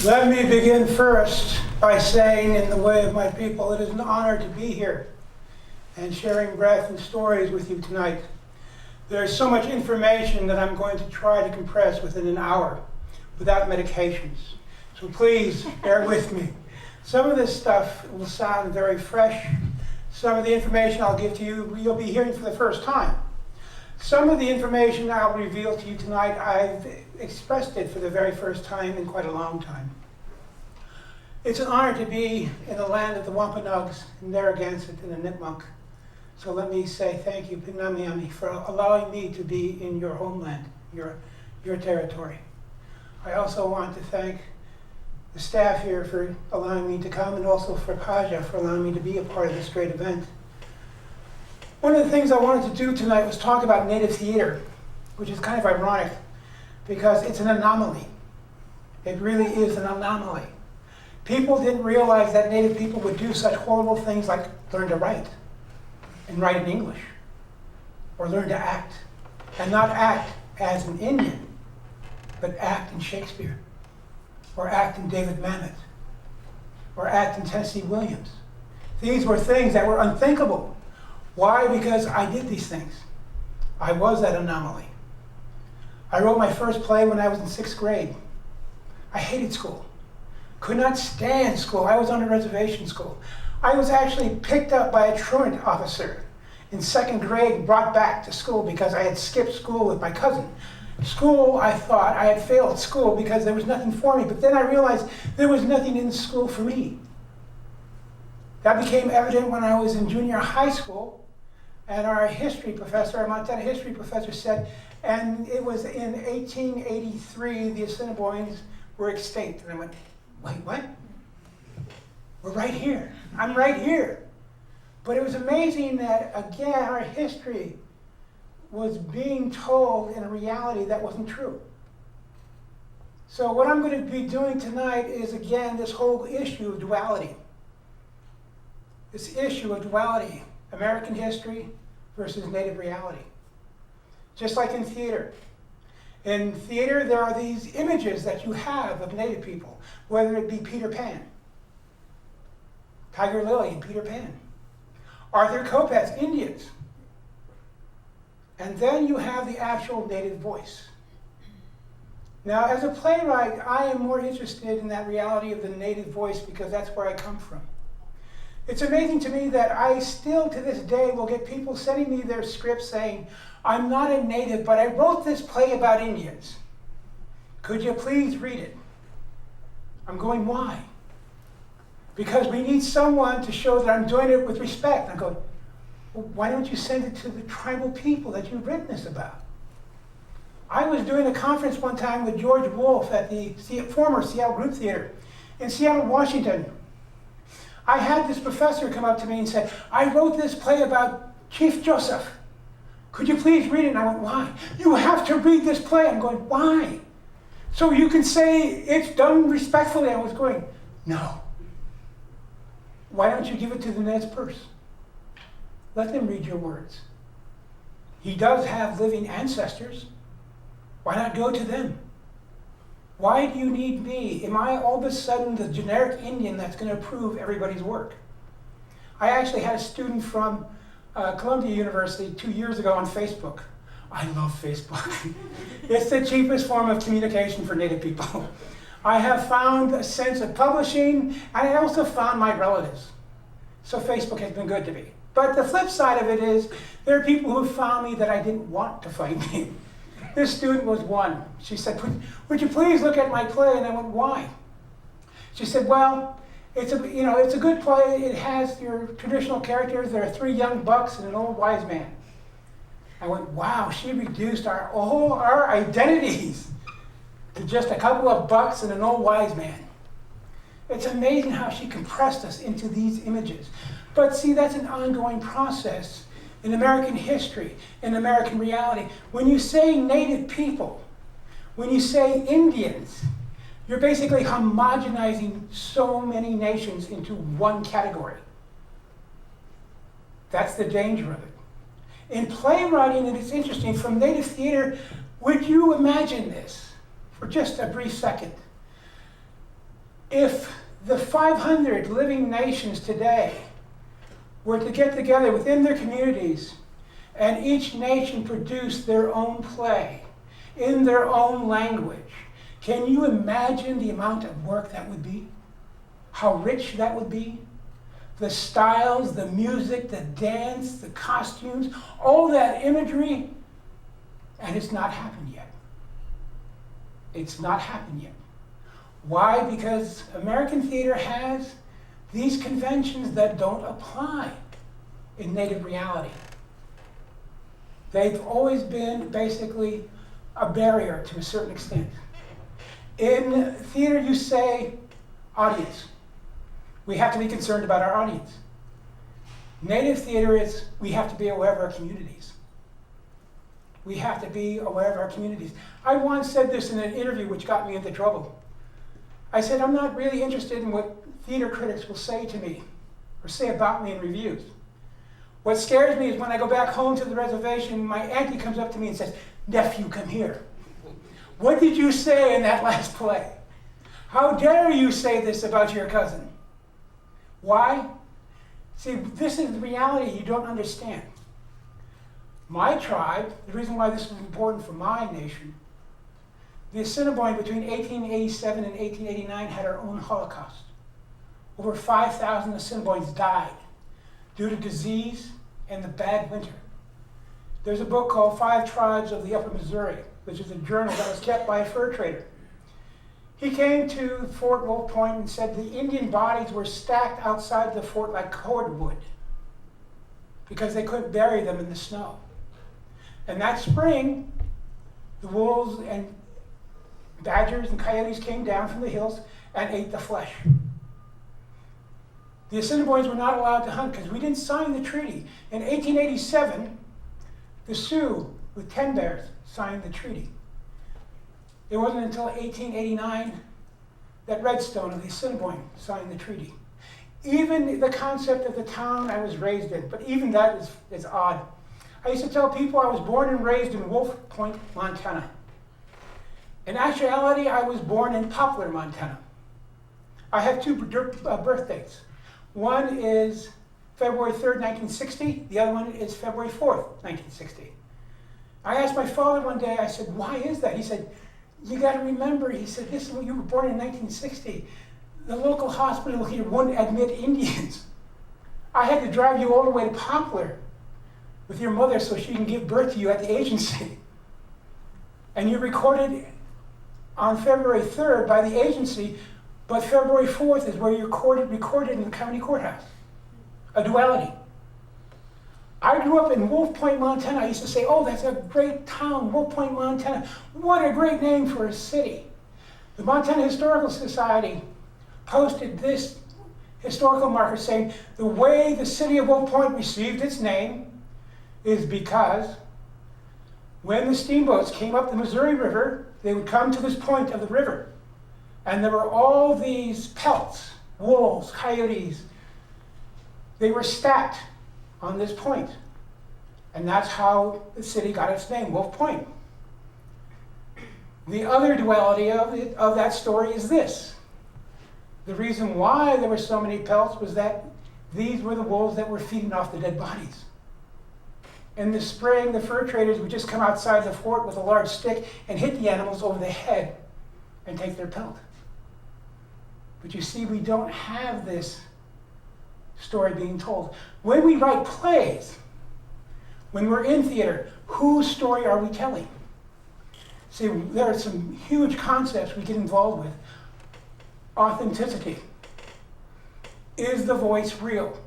Let me begin first by saying, in the way of my people, it is an honor to be here and sharing breath and stories with you tonight. There's so much information that I'm going to try to compress within an hour without medications. So please bear with me. Some of this stuff will sound very fresh. Some of the information I'll give to you, you'll be hearing for the first time. Some of the information I'll reveal to you tonight, I've expressed it for the very first time in quite a long time. It's an honor to be in the land of the Wampanoags, and Narragansett, and the Nipmuc. So let me say thank you, Pinamiami, for allowing me to be in your homeland, your territory. I also want to thank the staff here for allowing me to come, and also for Paja for allowing me to be a part of this great event. One of the things I wanted to do tonight was talk about Native theater, which is kind of ironic because it's an anomaly. It really is an anomaly. People didn't realize that Native people would do such horrible things like learn to write and write in English, or learn to act, and not act as an Indian, but act in Shakespeare, or act in David Mamet, or act in Tennessee Williams. These were things that were unthinkable. Why? Because I did these things. I was that anomaly. I wrote my first play when I was in 6th grade. I hated school. Could not stand school. I was on a reservation school. I was actually picked up by a truant officer in 2nd grade and brought back to school because I had skipped school with my cousin. School, I thought I had failed school because there was nothing for me, but then I realized there was nothing in school for me. That became evident when I was in junior high school. And our history professor, our Montana history professor said, and it was in 1883, the Assiniboines were extinct. And I went, wait, what? We're right here. I'm right here. But it was amazing that, again, our history was being told in a reality that wasn't true. So what I'm going to be doing tonight is, again, this whole issue of duality. This issue of duality. American history versus Native reality. Just like in theater. In theater, there are these images that you have of Native people, whether it be Peter Pan, Tiger Lily and Peter Pan, Arthur Kopetz, Indians. And then you have the actual Native voice. Now, as a playwright, I am more interested in that reality of the Native voice because that's where I come from. It's amazing to me that I still, to this day, will get people sending me their scripts saying, I'm not a Native, but I wrote this play about Indians. Could you please read it? I'm going, why? Because we need someone to show that I'm doing it with respect. I'm going, well, why don't you send it to the tribal people that you've written this about? I was doing a conference one time with George Wolfe at the former Seattle Group Theater in Seattle, Washington. I had this professor come up to me and said, I wrote this play about Chief Joseph. Could you please read it? And I went, why? You have to read this play. I'm going, why? So you can say it's done respectfully. I was going, no. Why don't you give it to the Nez Perce? Let them read your words. He does have living ancestors. Why not go to them? Why do you need me? Am I all of a sudden the generic Indian that's going to approve everybody's work? I actually had a student from Columbia University 2 years ago on Facebook. I love Facebook. It's the cheapest form of communication for Native people. I have found a sense of publishing, and I also found my relatives. So Facebook has been good to me. But the flip side of it is, there are people who found me that I didn't want to find me. This student was one. She said, would you please look at my play? And I went, why? She said, well, it's a good play. It has your traditional characters. There are 3 young bucks and an old wise man. I went, wow, she reduced our identities to just a couple of bucks and an old wise man. It's amazing how she compressed us into these images. But see, that's an ongoing process in American history, in American reality. When you say Native people, when you say Indians, you're basically homogenizing so many nations into one category. That's the danger of it. In playwriting, and it's interesting, from Native theater, would you imagine this for just a brief second? If the 500 living nations today were to get together within their communities and each nation produce their own play in their own language, can you imagine the amount of work that would be? How rich that would be? The styles, the music, the dance, the costumes, all that imagery, and it's not happened yet. It's not happened yet. Why? Because American theater has these conventions that don't apply in native reality. They've always been basically a barrier to a certain extent. In theater, you say audience. We have to be concerned about our audience. Native theater is we have to be aware of our communities. We have to be aware of our communities. I once said this in an interview which got me into trouble. I said, I'm not really interested in what theater critics will say to me or say about me in reviews. What scares me is when I go back home to the reservation, my auntie comes up to me and says, nephew, come here. What did you say in that last play? How dare you say this about your cousin? Why? See, this is the reality you don't understand. My tribe, the reason why this was important for my nation, the Assiniboine between 1887 and 1889 had our own Holocaust. Over 5,000 Assiniboines died due to disease and the bad winter. There's a book called Five Tribes of the Upper Missouri, which is a journal that was kept by a fur trader. He came to Fort Wolf Point and said the Indian bodies were stacked outside the fort like cordwood because they couldn't bury them in the snow. And that spring, the wolves and badgers and coyotes came down from the hills and ate the flesh. The Assiniboines were not allowed to hunt because we didn't sign the treaty. In 1887, the Sioux with 10 bears signed the treaty. It wasn't until 1889 that Redstone of the Assiniboine signed the treaty. Even the concept of the town I was raised in, but even that is odd. I used to tell people I was born and raised in Wolf Point, Montana. In actuality, I was born in Poplar, Montana. I have two birth dates. One is February 3rd, 1960. The other one is February 4th, 1960. I asked my father one day, I said, why is that? He said, you got to remember, he said, this is when you were born in 1960. The local hospital here wouldn't admit Indians. I had to drive you all the way to Poplar with your mother so she can give birth to you at the agency. And you recorded on February 3rd by the agency, but February 4th is where you're recorded in the county courthouse. A duality. I grew up in Wolf Point, Montana. I used to say, oh, that's a great town, Wolf Point, Montana. What a great name for a city. The Montana Historical Society posted this historical marker saying the way the city of Wolf Point received its name is because when the steamboats came up the Missouri River, they would come to this point of the river. And there were all these pelts, wolves, coyotes. They were stacked on this point. And that's how the city got its name, Wolf Point. The other duality of that story is this. The reason why there were so many pelts was that these were the wolves that were feeding off the dead bodies. In the spring, the fur traders would just come outside the fort with a large stick and hit the animals over the head and take their pelt. But you see, we don't have this story being told. When we write plays, when we're in theater, whose story are we telling? See, there are some huge concepts we get involved with. Authenticity. Is the voice real?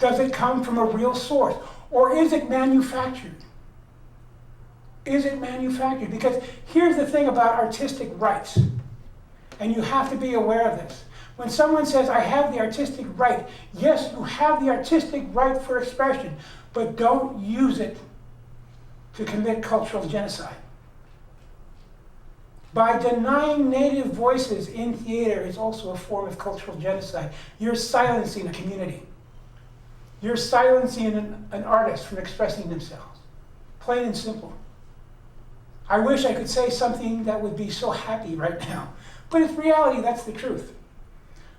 Does it come from a real source? Or is it manufactured? Is it manufactured? Because here's the thing about artistic rights, and you have to be aware of this. When someone says, I have the artistic right, yes, you have the artistic right for expression, but don't use it to commit cultural genocide. By denying native voices in theater is also a form of cultural genocide. You're silencing a community. You're silencing an artist from expressing themselves. Plain and simple. I wish I could say something that would be so happy right now, but it's reality, that's the truth.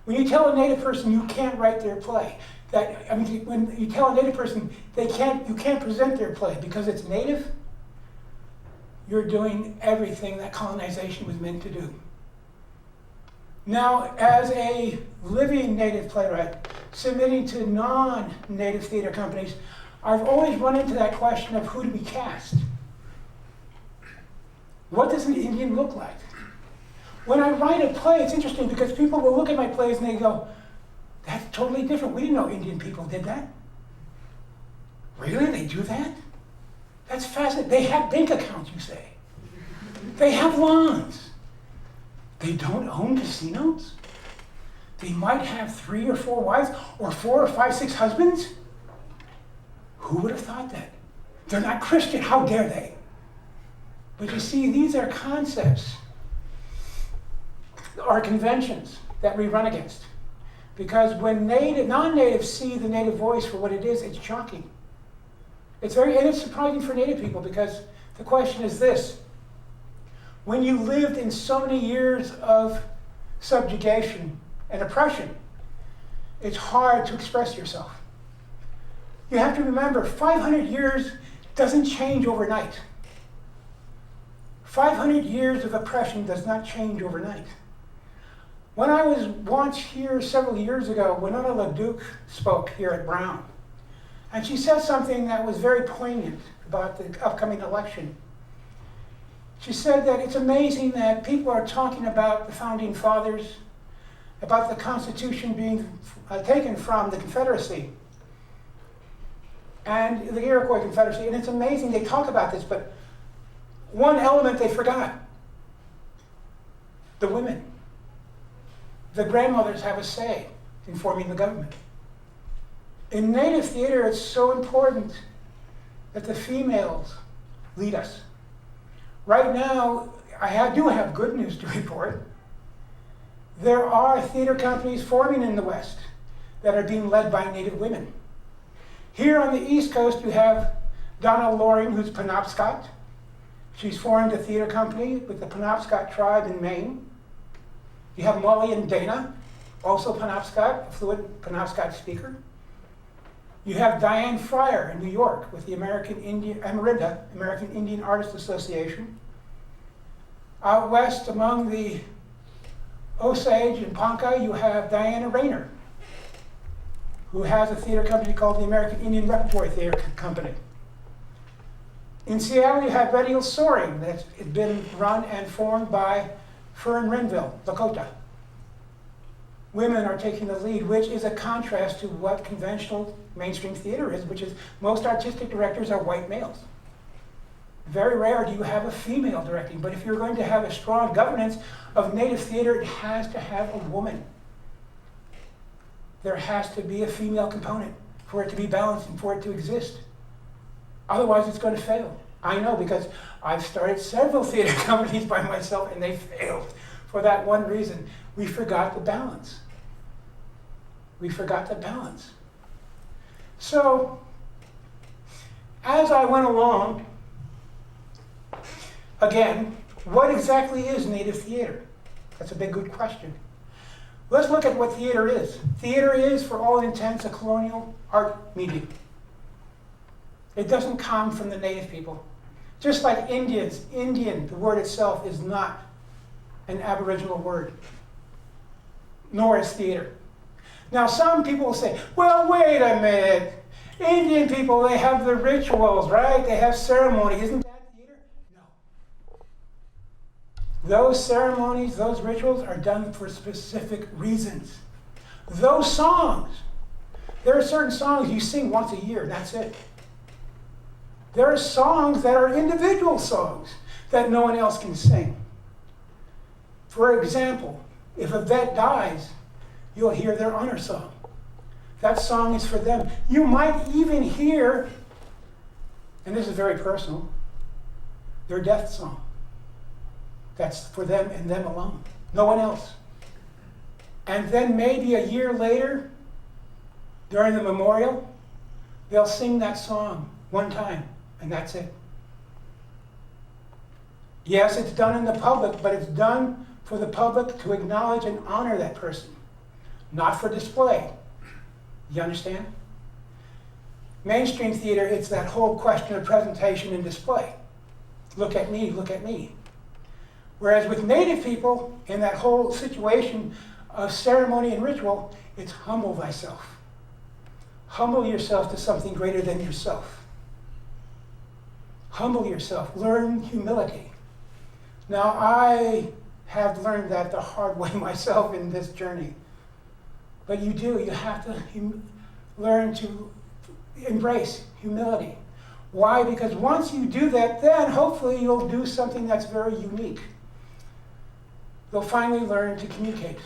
When you tell a Native person you can't write their play, when you tell a Native person you can't present their play because it's Native, you're doing everything that colonization was meant to do. Now, as a living Native playwright, submitting to non-Native theater companies, I've always run into that question of who do we cast? What does an Indian look like? When I write a play, it's interesting because people will look at my plays and they go, that's totally different. We didn't know Indian people did that. Really? They do that? That's fascinating. They have bank accounts, you say. They have lawns. They don't own casinos. They might have 3 or 4 wives, or 4 or 5, 6 husbands. Who would have thought that? They're not Christian, how dare they? But you see, these are concepts, are conventions that we run against. Because when non-natives see the Native voice for what it is, it's shocking. And it's surprising for Native people because the question is this. When you lived in so many years of subjugation and oppression, it's hard to express yourself. You have to remember, 500 years doesn't change overnight. 500 years of oppression does not change overnight. When I was once here several years ago, Winona LaDuke spoke here at Brown. And she said something that was very poignant about the upcoming election. She said that it's amazing that people are talking about the Founding Fathers, about the Constitution being taken from the Confederacy and the Iroquois Confederacy. And it's amazing they talk about this, but one element they forgot: the women. The grandmothers have a say in forming the government. In Native theater, it's so important that the females lead us. Right now, I do have good news to report. There are theater companies forming in the West that are being led by Native women. Here on the East Coast, you have Donna Loring, who's Penobscot. She's formed a theater company with the Penobscot tribe in Maine. You have Molly and Dana, also Penobscot, a fluent Penobscot speaker. You have Diane Fryer in New York with the American Indian Artists Association. Out west among the Osage and Ponca, you have Diana Rayner, who has a theater company called the American Indian Repertory Theater Company. In Seattle, you have Red Eel Soaring that's been run and formed by Fern Renville, Lakota. Women are taking the lead, which is a contrast to what conventional mainstream theater is, which is most artistic directors are white males. Very rare do you have a female directing, but if you're going to have a strong governance of Native theater, it has to have a woman. There has to be a female component for it to be balanced and for it to exist. Otherwise, it's going to fail. I know, because I've started several theater companies by myself and they failed for that one reason. We forgot the balance. We forgot the balance. So, as I went along, again, what exactly is Native theater? That's a big, good question. Let's look at what theater is. Theater is, for all intents, a colonial art medium. It doesn't come from the Native people. Just like Indian, the word itself is not an Aboriginal word, nor is theater. Now, some people will say, well, wait a minute. Indian people, they have the rituals, right? They have ceremony. Isn't that theater? No. Those ceremonies, those rituals are done for specific reasons. Those songs, there are certain songs you sing once a year, that's it. There are songs that are individual songs that no one else can sing. For example, if a vet dies, you'll hear their honor song. That song is for them. You might even hear, and this is very personal, their death song. That's for them and them alone, no one else. And then maybe a year later, during the memorial, they'll sing that song one time, and that's it. Yes, it's done in the public, but it's done for the public to acknowledge and honor that person. not for display. You understand? Mainstream theater, it's that whole question of presentation and display. Look at me, look at me. Whereas with Native people, in that whole situation of ceremony and ritual, it's humble thyself. Humble yourself to something greater than yourself. Humble yourself. Learn humility. Now, I have learned that the hard way myself in this journey. But you do. You have to learn to embrace humility. Why? Because once you do that, then hopefully you'll do something that's very unique. You'll finally learn to communicate.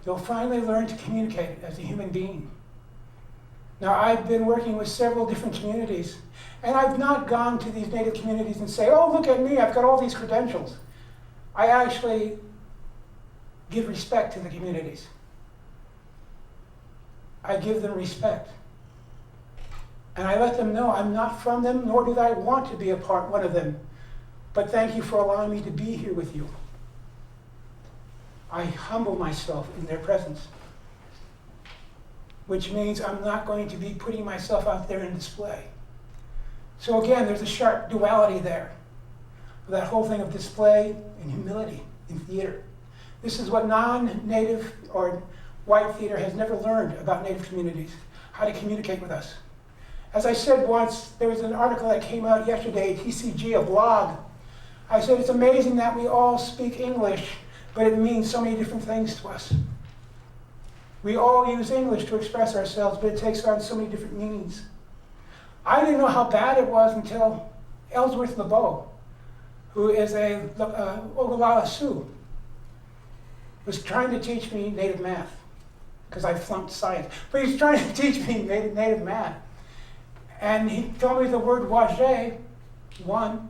You'll finally learn to communicate as a human being. Now, I've been working with several different communities, and I've not gone to these Native communities and say, oh, look at me, I've got all these credentials. I actually give respect to the communities. I give them respect. And I let them know I'm not from them, nor do I want to be one of them. But thank you for allowing me to be here with you. I humble myself in their presence, which means I'm not going to be putting myself out there in display. So again, there's a sharp duality there. That whole thing of display and humility in theater. This is what non-Native or white theater has never learned about Native communities, how to communicate with us. As I said once, there was an article that came out yesterday, TCG, a blog. I said, it's amazing that we all speak English, but it means so many different things to us. We all use English to express ourselves, but it takes on so many different meanings. I didn't know how bad it was until Ellsworth LeBeau, who is a Oglala Sioux, was trying to teach me Native math, because I flunked science. But he's trying to teach me Native math. And he told me the word wajé, one,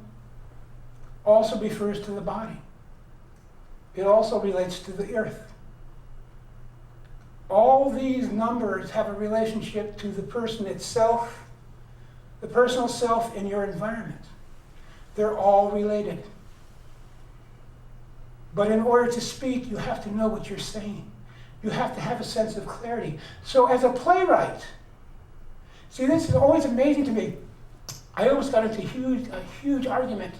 also refers to the body. It also relates to the earth. All these numbers have a relationship to the person itself, the personal self, and your environment. They're all related. But in order to speak, you have to know what you're saying. You have to have a sense of clarity. So as a playwright, see, this is always amazing to me. I almost got into a huge argument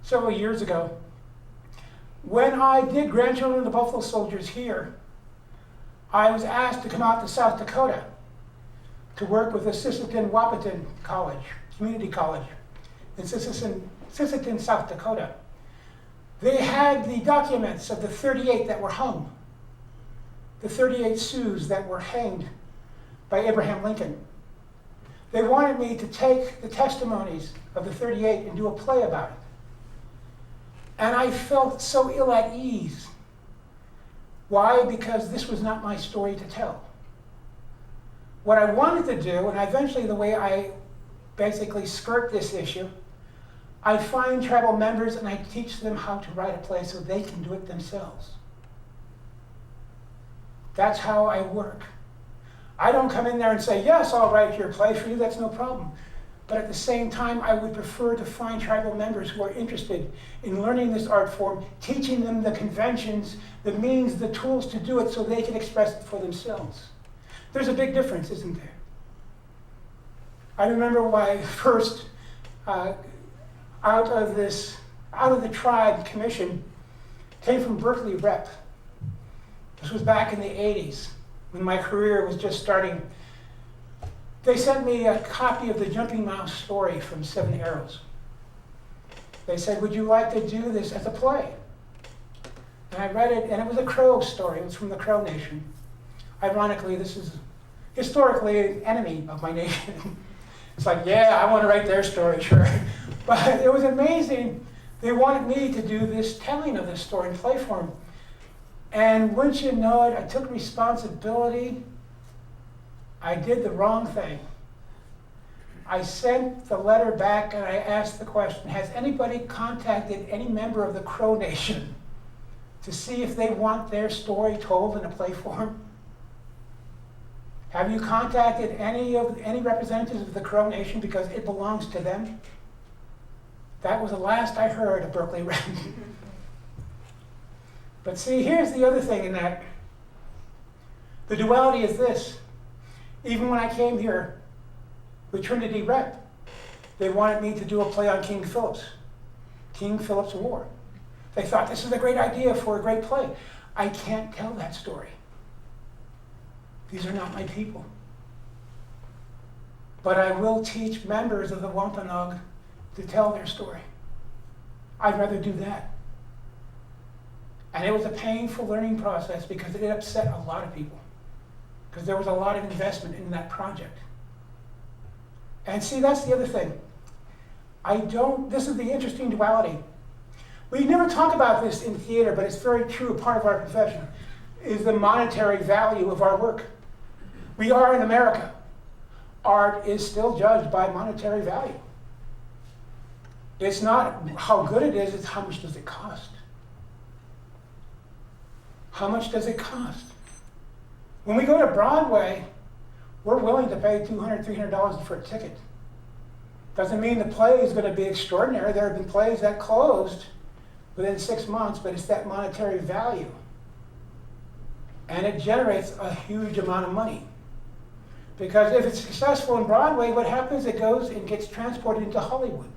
several years ago. When I did Grandchildren of the Buffalo Soldiers here, I was asked to come out to South Dakota to work with the Sisseton-Wahpeton College, community college, in Sisseton, South Dakota. They had the documents of the 38 that were hung, the 38 Sioux that were hanged by Abraham Lincoln. They wanted me to take the testimonies of the 38 and do a play about it. And I felt so ill at ease. Why? Because this was not my story to tell. What I wanted to do, and eventually the way I basically skirt this issue, I find tribal members and I teach them how to write a play so they can do it themselves. That's how I work. I don't come in there and say, yes, I'll write your play for you, that's no problem. But at the same time, I would prefer to find tribal members who are interested in learning this art form, teaching them the conventions, the means, the tools to do it so they can express it for themselves. There's a big difference, isn't there? I remember when I first, out of the tribe commission, came from Berkeley Rep. This was back in the 80s, when my career was just starting. They sent me a copy of the Jumping Mouse story from Seven Arrows. They said, would you like to do this as a play? And I read it, and it was a Crow story. It was from the Crow Nation. Ironically, this is historically an enemy of my nation. It's like, yeah, I want to write their story, sure. But it was amazing. They wanted me to do this telling of this story in play form. And wouldn't you know it, I took responsibility. I did the wrong thing. I sent the letter back and I asked the question, has anybody contacted any member of the Crow Nation to see if they want their story told in a play form? Have you contacted any representatives of the Crow Nation because it belongs to them? That was the last I heard of Berkeley Rep. But see, here's the other thing in that. The duality is this. Even when I came here with Trinity Rep, they wanted me to do a play on King Philip's War. They thought this is a great idea for a great play. I can't tell that story. These are not my people. But I will teach members of the Wampanoag to tell their story. I'd rather do that. And it was a painful learning process because it upset a lot of people. Because there was a lot of investment in that project. And see, that's the other thing. This is the interesting duality. We never talk about this in theater, but it's very true, a part of our profession, is the monetary value of our work. We are in America. Art is still judged by monetary value. It's not how good it is, it's how much does it cost. How much does it cost? When we go to Broadway, we're willing to pay $200, $300 for a ticket. Doesn't mean the play is going to be extraordinary. There have been plays that closed within 6 months, but it's that monetary value. And it generates a huge amount of money. Because if it's successful in Broadway, what happens? It goes and gets transported into Hollywood.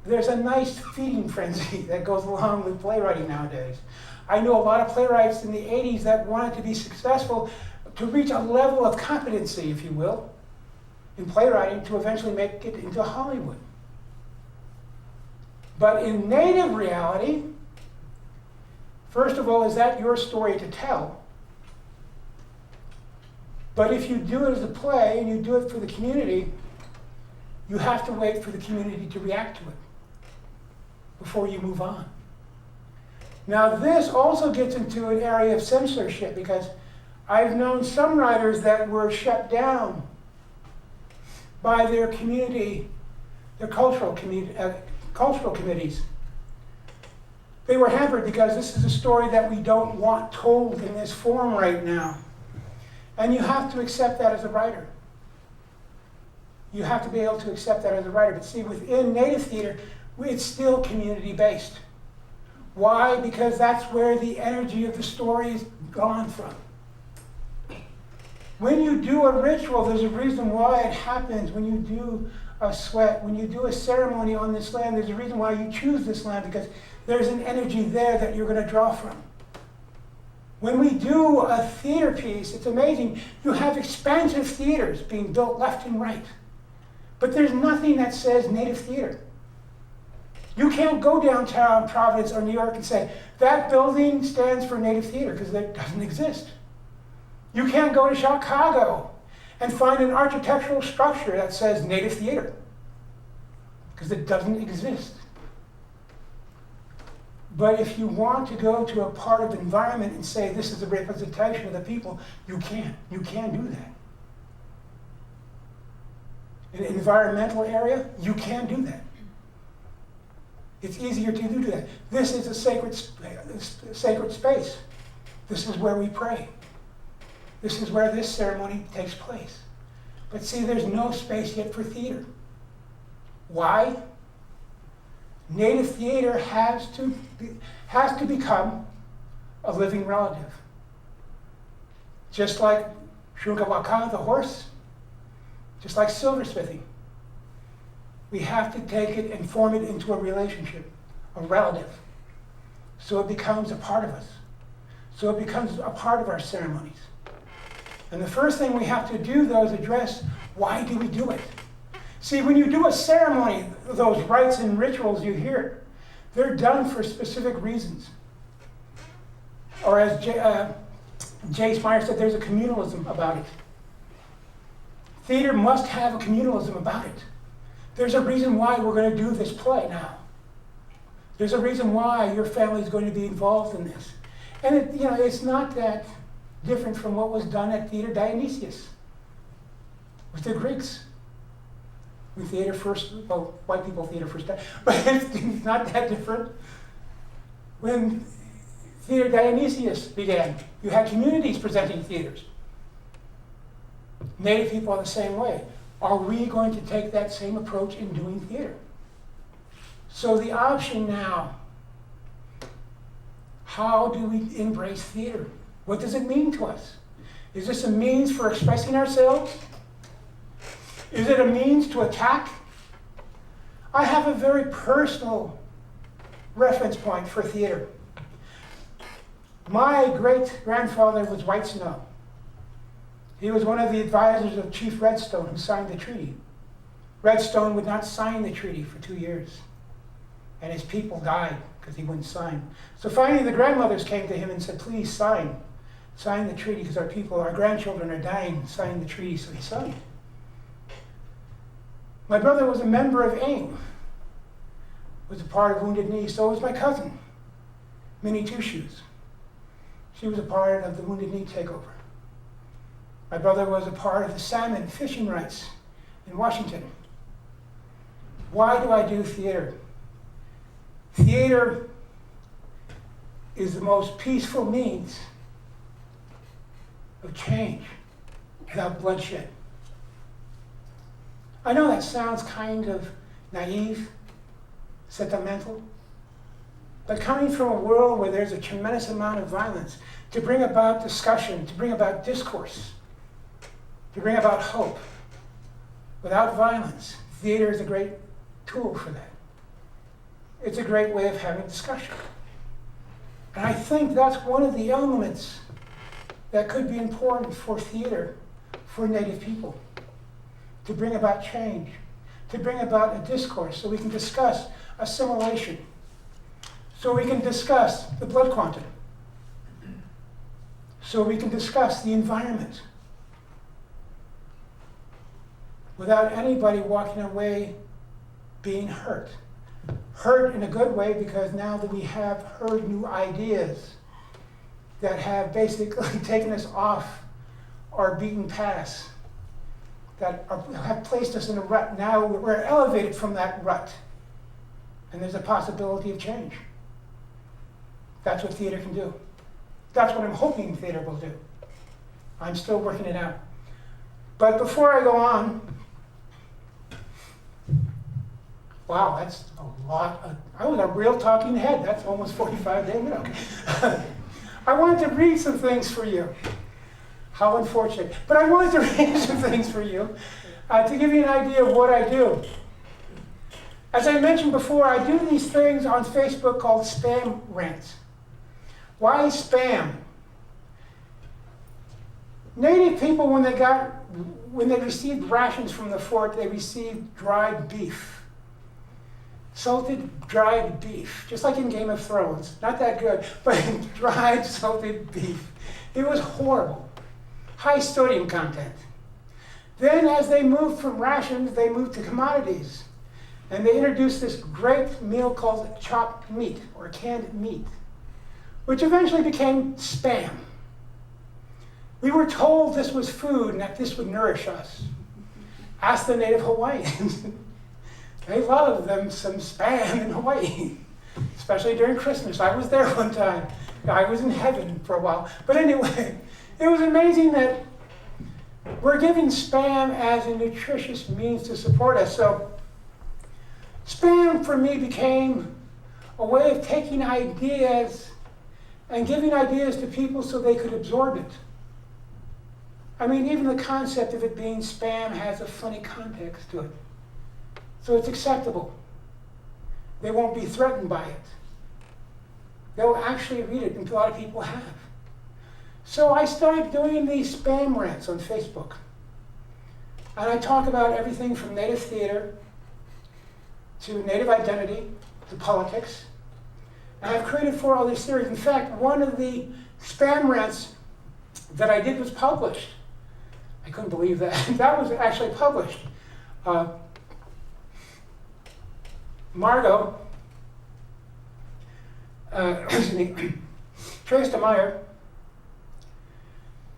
There's a nice feeding frenzy that goes along with playwriting nowadays. I know a lot of playwrights in the 80s that wanted to be successful to reach a level of competency, if you will, in playwriting to eventually make it into Hollywood. But in native reality, first of all, is that your story to tell? But if you do it as a play and you do it for the community, you have to wait for the community to react to it before you move on. Now this also gets into an area of censorship because I've known some writers that were shut down by their community, their cultural committees. They were hampered because this is a story that we don't want told in this form right now. And you have to accept that as a writer. You have to be able to accept that as a writer. But see, within Native theater, it's still community-based. Why? Because that's where the energy of the story is gone from. When you do a ritual, there's a reason why it happens. When you do a sweat, when you do a ceremony on this land, there's a reason why you choose this land, because there's an energy there that you're going to draw from. When we do a theater piece, it's amazing. You have expansive theaters being built left and right. But there's nothing that says Native theater. You can't go downtown Providence or New York and say, that building stands for Native theater, because it doesn't exist. You can't go to Chicago and find an architectural structure that says Native theater, because it doesn't exist. But if you want to go to a part of the environment and say this is a representation of the people, you can. You can do that. In an environmental area, you can do that. It's easier to do that. This is a sacred space. This is where we pray. This is where this ceremony takes place. But see, there's no space yet for theater. Why? Native theater has to become a living relative. Just like Shungawaka, the horse, just like silversmithing. We have to take it and form it into a relationship, a relative, so it becomes a part of us. So it becomes a part of our ceremonies. And the first thing we have to do, though, is address, why do we do it? See, when you do a ceremony, those rites and rituals you hear, they're done for specific reasons. Or as J. Meyer said, there's a communalism about it. Theater must have a communalism about it. There's a reason why we're going to do this play now. There's a reason why your family is going to be involved in this. And it's not that different from what was done at Theater Dionysius with the Greeks. When theater first, well, white people theater first, but it's not that different. When Theater Dionysius began, you had communities presenting theaters. Native people are the same way. Are we going to take that same approach in doing theater? So the option now how do we embrace theater? What does it mean to us? Is this a means for expressing ourselves? Is it a means to attack? I have a very personal reference point for theater. My great-grandfather was White Snow. He was one of the advisors of Chief Redstone, who signed the treaty. Redstone would not sign the treaty for 2 years, and his people died because he wouldn't sign. So finally the grandmothers came to him and said, please sign the treaty because our grandchildren are dying, sign the treaty. So he signed. My brother was a member of AIM, was a part of Wounded Knee. So was my cousin, Minnie Two Shoes. She was a part of the Wounded Knee takeover. My brother was a part of the salmon fishing rights in Washington. Why do I do theater? Theater is the most peaceful means of change without bloodshed. I know that sounds kind of naive, sentimental, but coming from a world where there's a tremendous amount of violence, to bring about discussion, to bring about discourse, to bring about hope, without violence, theater is a great tool for that. It's a great way of having discussion. And I think that's one of the elements that could be important for theater for Native people, to bring about change, to bring about a discourse so we can discuss assimilation, so we can discuss the blood quantum, so we can discuss the environment without anybody walking away being hurt. Hurt in a good way, because now that we have heard new ideas that have basically taken us off our beaten paths, have placed us in a rut. Now we're elevated from that rut, and there's a possibility of change. That's what theater can do. That's what I'm hoping theater will do. I'm still working it out. But before I go on, wow, that's a lot. I was a real talking head. That's almost 45 days ago. I wanted to read some things for you. How unfortunate. But I wanted to read some things for you to give you an idea of what I do. As I mentioned before, I do these things on Facebook called spam rants. Why spam? Native people, when they received rations from the fort, they received dried beef. Salted dried beef, just like in Game of Thrones. Not that good, but dried salted beef. It was horrible. High sodium content. Then as they moved from rations, they moved to commodities. And they introduced this great meal called chopped meat, or canned meat, which eventually became Spam. We were told this was food and that this would nourish us. Ask the native Hawaiians. They love them some Spam in Hawaii, especially during Christmas. I was there one time. I was in heaven for a while. But anyway, it was amazing that we're giving Spam as a nutritious means to support us. So Spam for me became a way of taking ideas and giving ideas to people so they could absorb it. I mean, even the concept of it being Spam has a funny context to it. So it's acceptable. They won't be threatened by it. They'll actually read it, and a lot of people have. So I started doing these spam rants on Facebook. And I talk about everything from Native theater to Native identity to politics. And I've created 4 other series. In fact, one of the spam rants that I did was published. I couldn't believe that. That was actually published. Margot, traced a Meyer,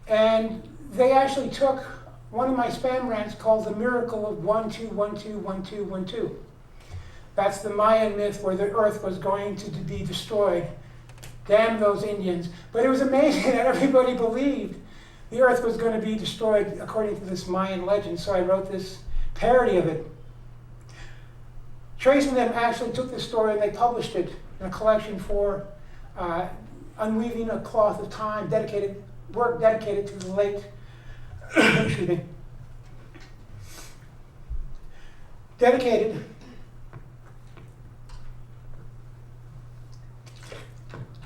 and they actually took one of my spam rants called The Miracle of 1212121212. That's the Mayan myth where the earth was going to be destroyed. Damn those Indians. But it was amazing that everybody believed the earth was going to be destroyed according to this Mayan legend, so I wrote this parody of it. Trace and them actually took this story and they published it in a collection for unweaving a cloth of time, work dedicated to the late, excuse me, dedicated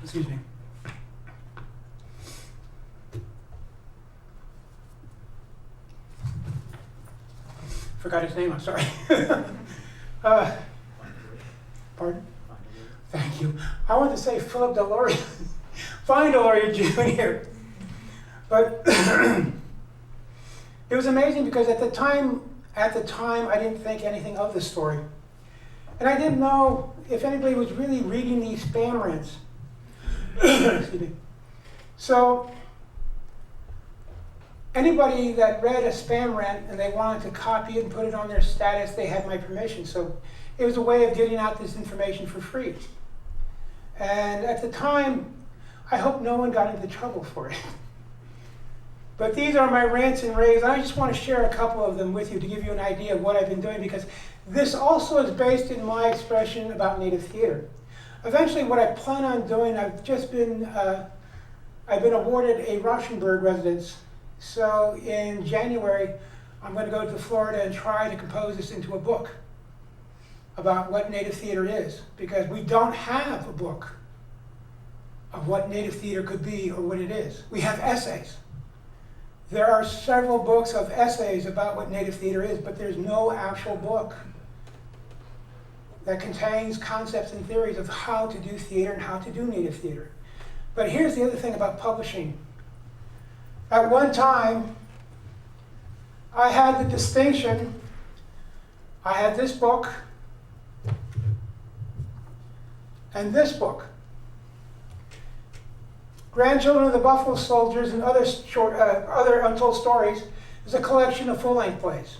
excuse me. Forgot his name, I'm sorry. Pardon? Thank you. I want to say Philip Deloria. Fine Deloria Jr. But it was amazing because at the time I didn't think anything of the story. And I didn't know if anybody was really reading these spam rants. Excuse me. So anybody that read a spam rant and they wanted to copy it and put it on their status, they had my permission. So it was a way of getting out this information for free. And at the time, I hope no one got into trouble for it. But these are my rants and raves, and I just want to share a couple of them with you to give you an idea of what I've been doing, because this also is based in my expression about Native theater. Eventually, what I plan on doing, I've been awarded a Rauschenberg residence. So in January, I'm going to go to Florida and try to compose this into a book about what Native theater is, because we don't have a book of what Native theater could be or what it is. We have essays. There are several books of essays about what Native theater is, but there's no actual book that contains concepts and theories of how to do theater and how to do Native theater. But here's the other thing about publishing. At one time, I had the distinction, I had this book and this book. Grandchildren of the Buffalo Soldiers and other untold stories is a collection of full-length plays.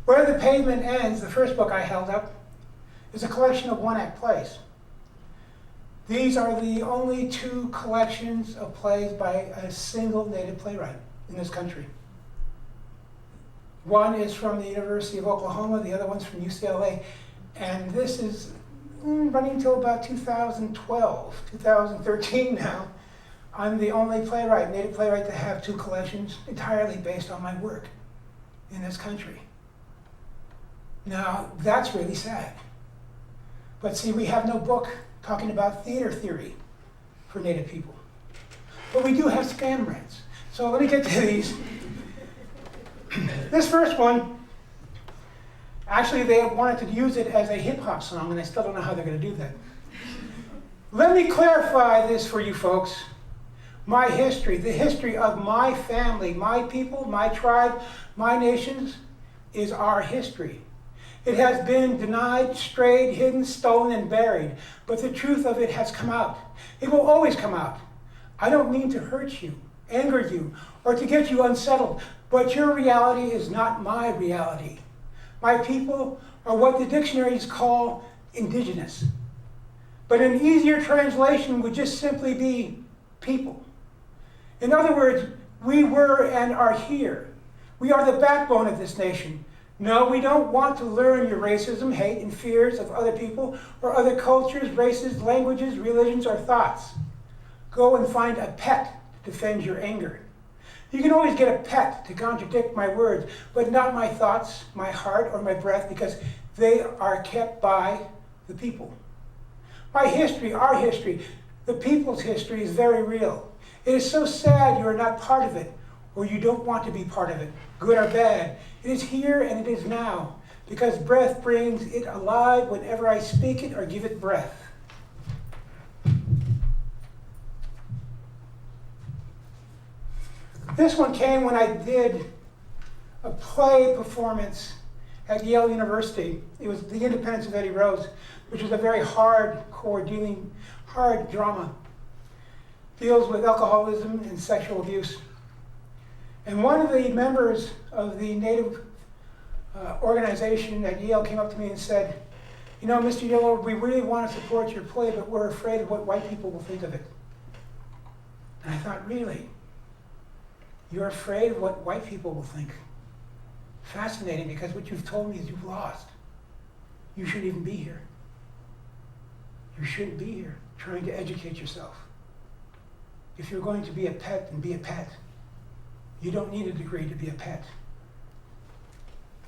Where the Pavement Ends, the first book I held up, is a collection of one-act plays. These are the only two collections of plays by a single Native playwright in this country. One is from the University of Oklahoma, the other one's from UCLA, and this is running until about 2012, 2013 now. I'm the only playwright, Native playwright, to have two collections entirely based on my work in this country. Now, that's really sad. But see, we have no book talking about theater theory for Native people. But we do have spam rants. So let me get to these. This first one, actually they wanted to use it as a hip hop song, and I still don't know how they're going to do that. Let me clarify this for you folks. My history, the history of my family, my people, my tribe, my nations, is our history. It has been denied, strayed, hidden, stolen, and buried, but the truth of it has come out. It will always come out. I don't mean to hurt you, anger you, or to get you unsettled, but your reality is not my reality. My people are what the dictionaries call indigenous. But an easier translation would just simply be people. In other words, we were and are here. We are the backbone of this nation. No, we don't want to learn your racism, hate, and fears of other people or other cultures, races, languages, religions, or thoughts. Go and find a pet to defend your anger. You can always get a pet to contradict my words, but not my thoughts, my heart, or my breath, because they are kept by the people. My history, our history, the people's history is very real. It is so sad you are not part of it, or you don't want to be part of it, good or bad. It is here and it is now, because breath brings it alive whenever I speak it or give it breath. This one came when I did a play performance at Yale University. It was The Independence of Eddie Rose, which was a very hard drama. Deals with alcoholism and sexual abuse. And one of the members of the Native organization at Yale came up to me and said, you know, Mr. Yellow, we really want to support your play, but we're afraid of what white people will think of it. And I thought, really? You're afraid of what white people will think? Fascinating, because what you've told me is you've lost. You shouldn't even be here. You shouldn't be here trying to educate yourself. If you're going to be a pet, then be a pet. You don't need a degree to be a pet.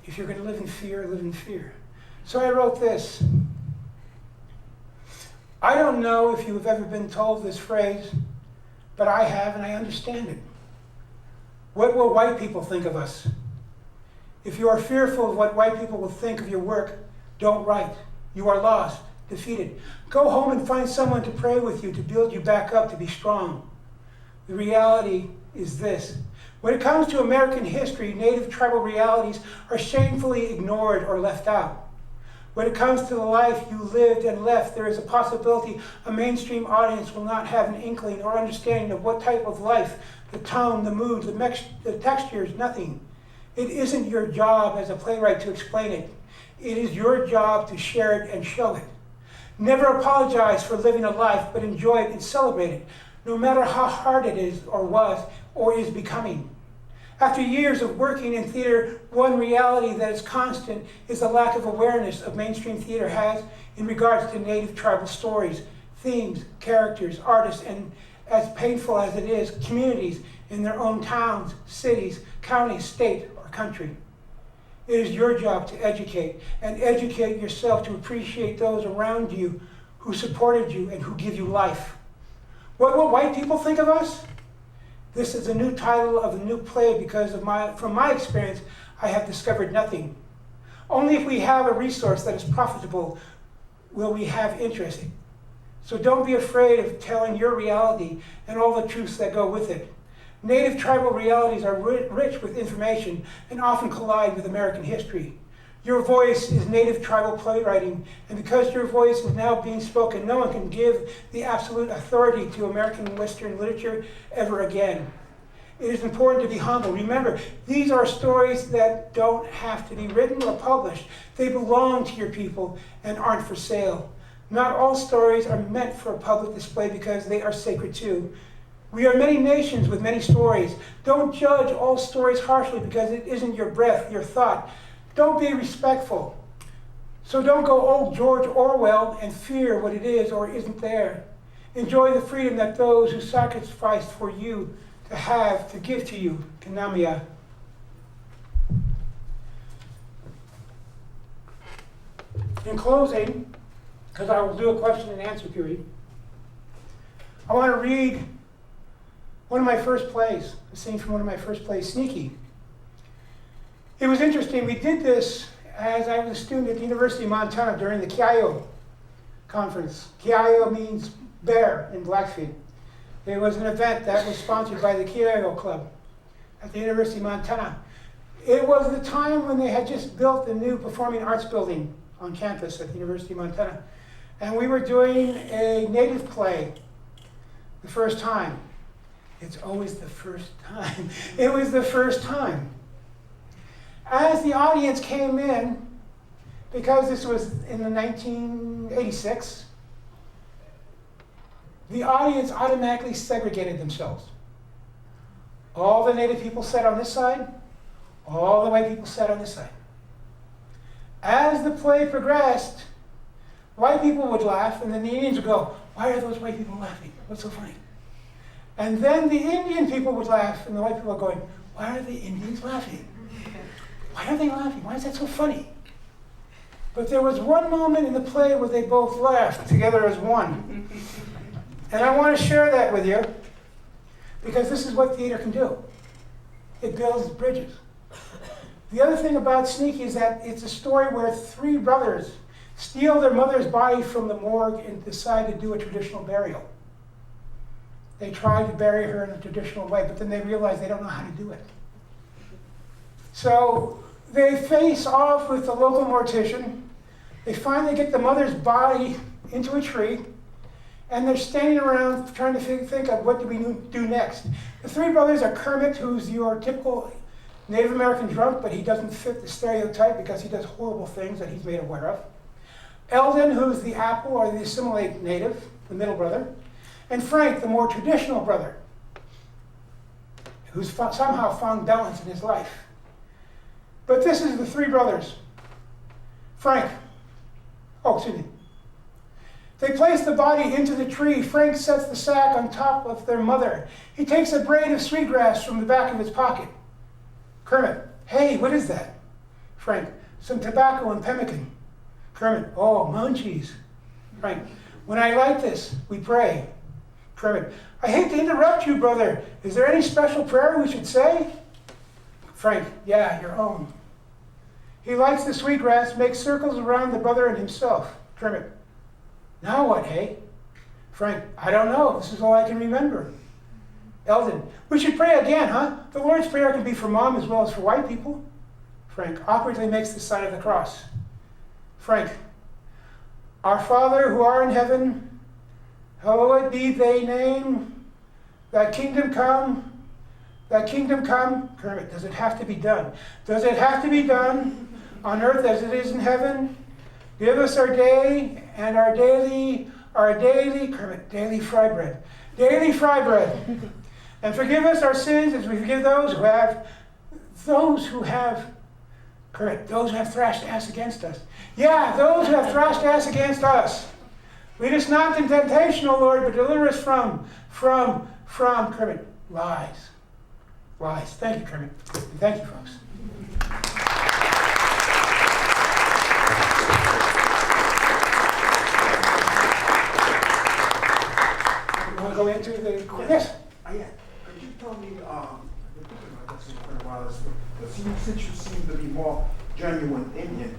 If you're going to live in fear, live in fear. So I wrote this. I don't know if you have ever been told this phrase, but I have, and I understand it. What will white people think of us? If you are fearful of what white people will think of your work, don't write. You are lost, defeated. Go home and find someone to pray with you, to build you back up, to be strong. The reality is this. When it comes to American history, native tribal realities are shamefully ignored or left out. When it comes to the life you lived and left, there is a possibility a mainstream audience will not have an inkling or understanding of what type of life, the tone, the mood, the textures, nothing. It isn't your job as a playwright to explain it. It is your job to share it and show it. Never apologize for living a life, but enjoy it and celebrate it, no matter how hard it is or was or is becoming. After years of working in theater, one reality that is constant is the lack of awareness of mainstream theater has in regards to native tribal stories, themes, characters, artists, and as painful as it is, communities in their own towns, cities, counties, state, or country. It is your job to educate, and educate yourself to appreciate those around you who supported you and who give you life. What will white people think of us? This is a new title of a new play because from my experience, I have discovered nothing. Only if we have a resource that is profitable will we have interest. So don't be afraid of telling your reality and all the truths that go with it. Native tribal realities are rich with information and often collide with American history. Your voice is native tribal playwriting, and because your voice is now being spoken, no one can give the absolute authority to American Western literature ever again. It is important to be humble. Remember, these are stories that don't have to be written or published. They belong to your people and aren't for sale. Not all stories are meant for a public display because they are sacred too. We are many nations with many stories. Don't judge all stories harshly because it isn't your breath, your thought. Don't be respectful. So don't go old George Orwell and fear what it is or isn't there. Enjoy the freedom that those who sacrificed for you to give to you. Kanamia. In closing, because I will do a question and answer period, I want to read one of my first plays, a scene from one of my first plays, Sneaky. It was interesting. We did this as I was a student at the University of Montana during the Kiayo conference. Kiayo means bear in Blackfeet. It was an event that was sponsored by the Kiayo Club at the University of Montana. It was the time when they had just built the new performing arts building on campus at the University of Montana. And we were doing a native play the first time. It's always the first time. It was the first time. As the audience came in, because this was in the 1986, the audience automatically segregated themselves. All the native people sat on this side, all the white people sat on this side. As the play progressed, white people would laugh, and then the Indians would go, "Why are those white people laughing? What's so funny?" And then the Indian people would laugh, and the white people were going, "Why are the Indians laughing? Why are they laughing? Why is that so funny?" But there was one moment in the play where they both laughed together as one. And I want to share that with you, because this is what theater can do. It builds bridges. The other thing about Sneaky is that it's a story where three brothers steal their mother's body from the morgue and decide to do a traditional burial. They try to bury her in a traditional way, but then they realize they don't know how to do it. So they face off with the local mortician. They finally get the mother's body into a tree, and they're standing around trying to think of what do we do next. The three brothers are Kermit, who's your typical Native American drunk, but he doesn't fit the stereotype because he does horrible things that he's made aware of. Eldon, who's the apple or the assimilate native, the middle brother. And Frank, the more traditional brother, who's somehow found balance in his life. But this is the three brothers. Frank They place the body into the tree. Frank sets the sack on top of their mother. He takes a braid of sweetgrass from the back of his pocket. Kermit, hey, what is that? Frank, some tobacco and pemmican. Kermit, oh, munchies. Frank, when I light this, we pray. Kermit, I hate to interrupt you, brother. Is there any special prayer we should say? Frank, yeah, your own. He lights the sweetgrass, makes circles around the brother and himself. Kermit, now what, hey? Frank, I don't know. This is all I can remember. Eldon, we should pray again, huh? The Lord's Prayer can be for mom as well as for white people. Frank awkwardly makes the sign of the cross. Frank, our Father who art in heaven, hallowed be thy name. Thy kingdom come. Thy kingdom come. Kermit, does it have to be done? Does it have to be done on earth as it is in heaven? Give us our day and our daily, Kermit, daily fry bread. Daily fry bread. And forgive us our sins as we forgive those who have, Kermit, those who have thrashed ass against us. Yeah, those who have thrashed ass against us. Lead us not into temptation, O Lord, but deliver us from, Kermit, lies. Lies. Thank you, Kermit. And thank you, folks. You want to go into the... Yes? Yeah. Could you tell me, since you seem to be more genuine Indian,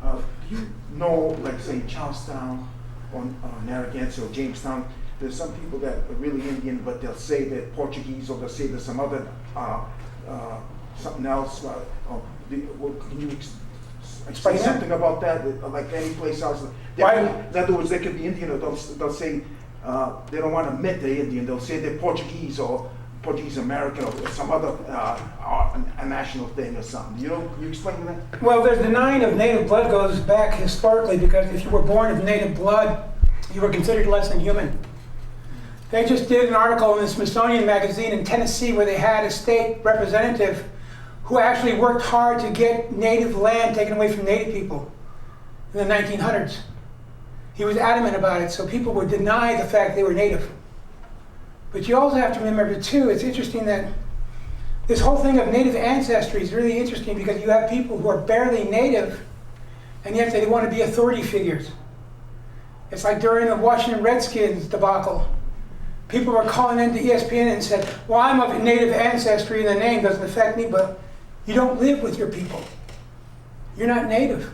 do you know, like say Charlestown or Narragansett or Jamestown, there's some people that are really Indian, but they'll say they're Portuguese or they'll say there's some other, something else. Can you explain something about that, like any place else? In other words, they could be Indian or they'll say they don't want to admit they're Indian. They'll say they're Portuguese or Portuguese American or some other a national thing or something. You explain that? Well, there's denying of native blood goes back historically because if you were born of native blood, you were considered less than human. They just did an article in the Smithsonian magazine in Tennessee where they had a state representative who actually worked hard to get native land taken away from native people in the 1900s. He was adamant about it, so people would deny the fact they were native. But you also have to remember, too, it's interesting that this whole thing of native ancestry is really interesting because you have people who are barely native, and yet they want to be authority figures. It's like during the Washington Redskins debacle. People were calling into ESPN and said, well, I'm of native ancestry and the name doesn't affect me, but you don't live with your people. You're not native.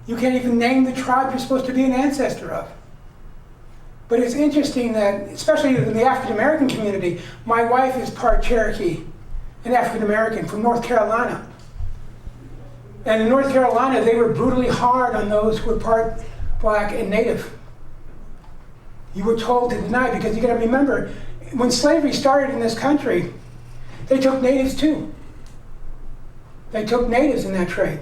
You can't even name the tribe you're supposed to be an ancestor of. But it's interesting that, especially in the African American community, my wife is part Cherokee and African American from North Carolina. And in North Carolina, they were brutally hard on those who were part black and native. You were told to deny because you got to remember, when slavery started in this country, they took natives too. They took natives in that trade.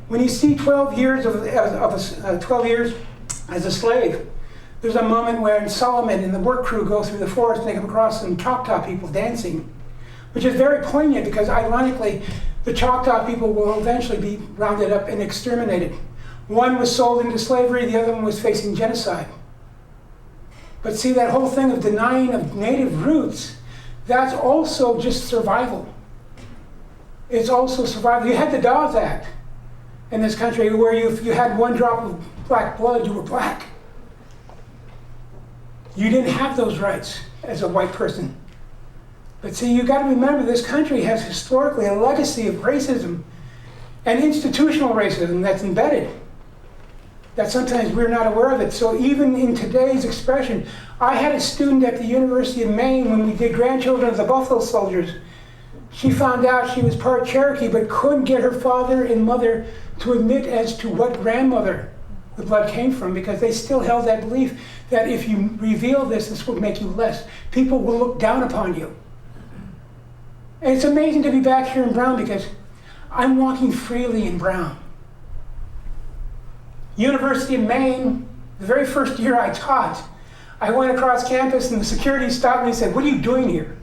When you see 12 years 12 years as a slave, there's a moment where Solomon and the work crew go through the forest and they come across some Choctaw people dancing, which is very poignant because ironically, the Choctaw people will eventually be rounded up and exterminated. One was sold into slavery, the other one was facing genocide. But see, that whole thing of denying of native roots, that's also just survival. It's also survival. You had the Dawes Act in this country where if you had one drop of black blood, you were black. You didn't have those rights as a white person. But see, you got to remember this country has historically a legacy of racism and institutional racism that's embedded, that sometimes we're not aware of it. So even in today's expression, I had a student at the University of Maine when we did Grandchildren of the Buffalo Soldiers. She found out she was part Cherokee, but couldn't get her father and mother to admit as to what grandmother the blood came from, because they still held that belief that if you reveal this will make you less. People will look down upon you. And it's amazing to be back here in Brown because I'm walking freely in Brown. University of Maine, the very first year I taught, I went across campus and the security stopped me and said, "What are you doing here?"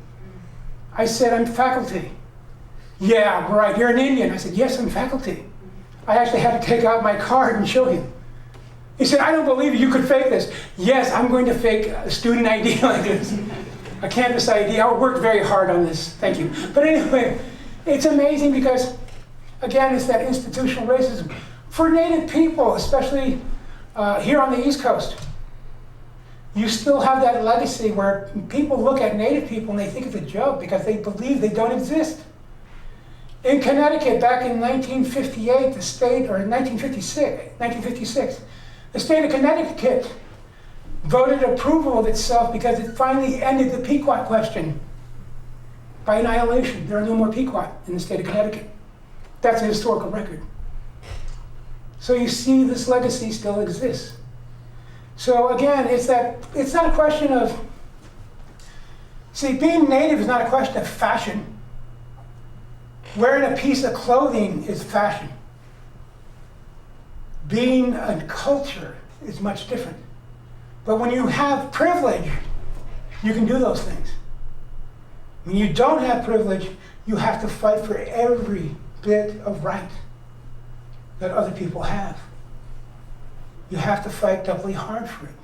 I said, "I'm faculty." "Yeah, right, you're an Indian." I said, "Yes, I'm faculty." I actually had to take out my card and show him. He said, I don't believe you could fake this. Yes, I'm going to fake a student ID like this. A campus ID. I worked very hard on this. Thank you. But anyway, it's amazing because, again, it's that institutional racism. For Native people, especially here on the East Coast, you still have that legacy where people look at Native people and they think it's a joke because they believe they don't exist. In Connecticut, back in 1958, the state, or 1956, the state of Connecticut voted approval of itself because it finally ended the Pequot question by annihilation. There are no more Pequot in the state of Connecticut. That's a historical record. So you see this legacy still exists. So again, it's not a question of, see, being Native is not a question of fashion. Wearing a piece of clothing is fashion. Being a culture is much different. But when you have privilege, you can do those things. When you don't have privilege, you have to fight for every bit of right that other people have. You have to fight doubly hard for it.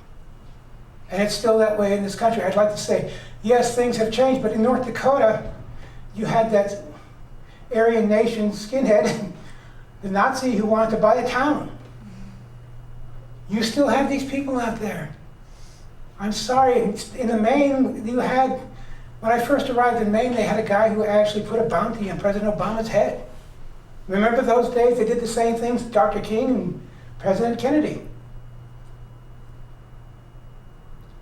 And it's still that way in this country. I'd like to say, yes, things have changed, but in North Dakota, you had that Aryan nation skinhead, the Nazi who wanted to buy a town. You still have these people out there. I'm sorry, in the Maine, you had, when I first arrived in Maine, they had a guy who actually put a bounty on President Obama's head. Remember those days? They did the same things to Dr. King and President Kennedy.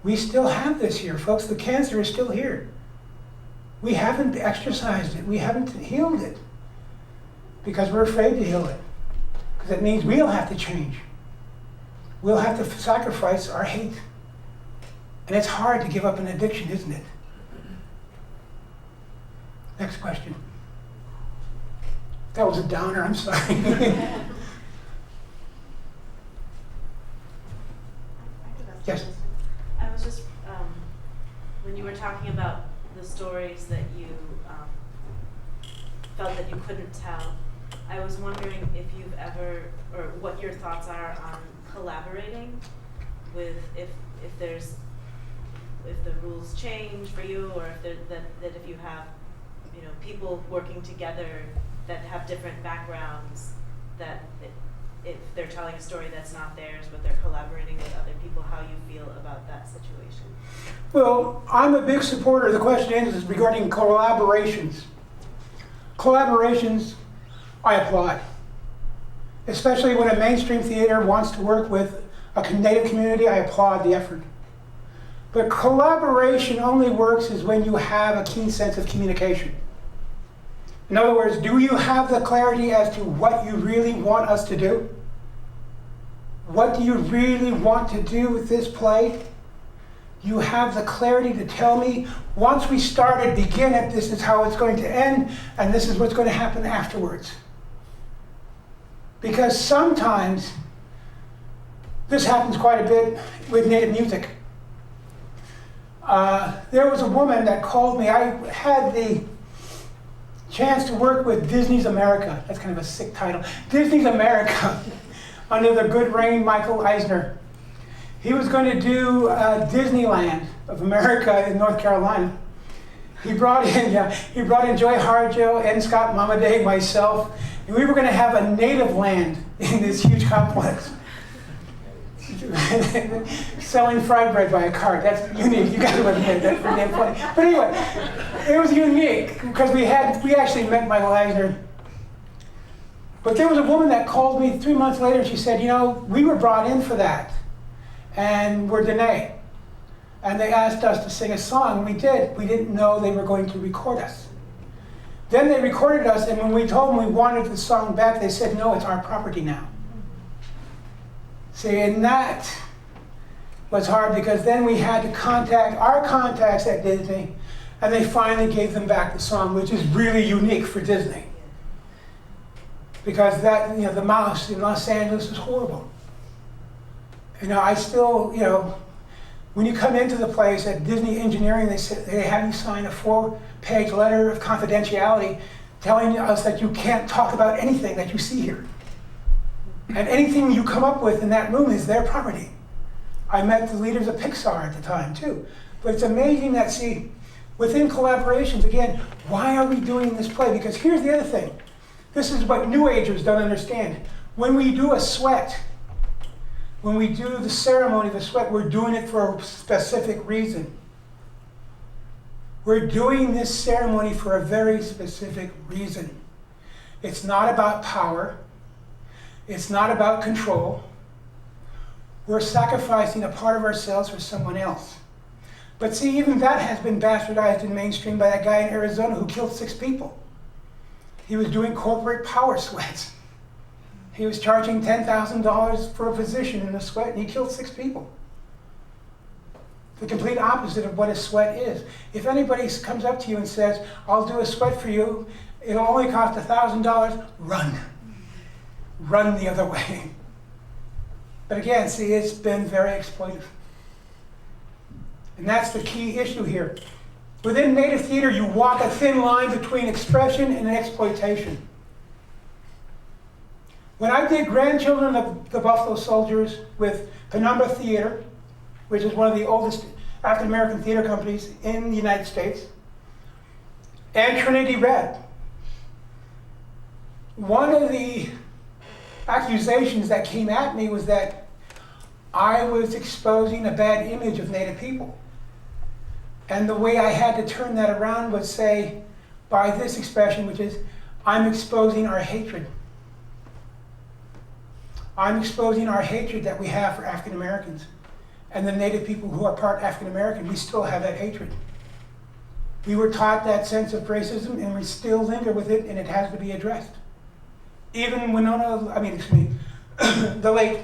We still have this here, folks. The cancer is still here. We haven't exorcised it. We haven't healed it because we're afraid to heal it. Because it means we'll have to change. We'll have to sacrifice our hate. And it's hard to give up an addiction, isn't it? Next question. That was a downer, I'm sorry. Yes. I was just, when you were talking about the stories that you felt that you couldn't tell, I was wondering if you've ever, or what your thoughts are on collaborating with, if the rules change for you, or if that if you have, people working together that have different backgrounds, that if they're telling a story that's not theirs, but they're collaborating with other people, how you feel about that situation? Well, I'm a big supporter. The question is regarding collaborations. Collaborations, I applaud. Especially when a mainstream theater wants to work with a Native community, I applaud the effort. But collaboration only works is when you have a keen sense of communication. In other words, do you have the clarity as to what you really want us to do? What do you really want to do with this play? You have the clarity to tell me, once we started, begin it, this is how it's going to end, and this is what's going to happen afterwards. Because sometimes, this happens quite a bit with Native music. There was a woman that called me. I had the chance to work with Disney's America. That's kind of a sick title. Disney's America, under the good reign Michael Eisner. He was going to do Disneyland of America in North Carolina. He brought in Joy Harjo, N. Scott Momaday, myself, and we were going to have a native land in this huge complex. Selling fried bread by a cart. That's unique. You got to admit that's pretty damn funny. But anyway, it was unique because we actually met Michael Eisner. But there was a woman that called me 3 months later and she said, we were brought in for that. And we're Dene. And they asked us to sing a song, and we did. We didn't know they were going to record us. Then they recorded us, and when we told them we wanted the song back, they said, no, it's our property now. See, and that was hard because then we had to contact our contacts at Disney, and they finally gave them back the song, which is really unique for Disney. Because that, the mouse in Los Angeles is horrible. I still, when you come into the place at Disney Engineering, they have you sign a 4-page letter of confidentiality telling us that you can't talk about anything that you see here. And anything you come up with in that room is their property. I met the leaders of Pixar at the time too. But it's amazing that, see, within collaborations, again, why are we doing this play? Because here's the other thing. This is what New Agers don't understand. When we do a sweat, when we do the ceremony of the sweat, we're doing it for a specific reason. We're doing this ceremony for a very specific reason. It's not about power. It's not about control. We're sacrificing a part of ourselves for someone else. But see, even that has been bastardized in mainstream by that guy in Arizona who killed 6 people. He was doing corporate power sweats. He was charging $10,000 for a position in the sweat, and he killed 6 people. The complete opposite of what a sweat is. If anybody comes up to you and says, I'll do a sweat for you, it'll only cost $1,000, run. Run the other way. But again, see, it's been very exploitive. And that's the key issue here. Within Native theater, you walk a thin line between expression and exploitation. When I did Grandchildren of the Buffalo Soldiers with Penumbra Theater, which is one of the oldest African American theater companies in the United States, and Trinity Red, one of the accusations that came at me was that I was exposing a bad image of Native people. And the way I had to turn that around was say, by this expression, which is, I'm exposing our hatred. I'm exposing our hatred that we have for African Americans. And the Native people who are part African American, we still have that hatred. We were taught that sense of racism, and we still linger with it, and it has to be addressed. Even the late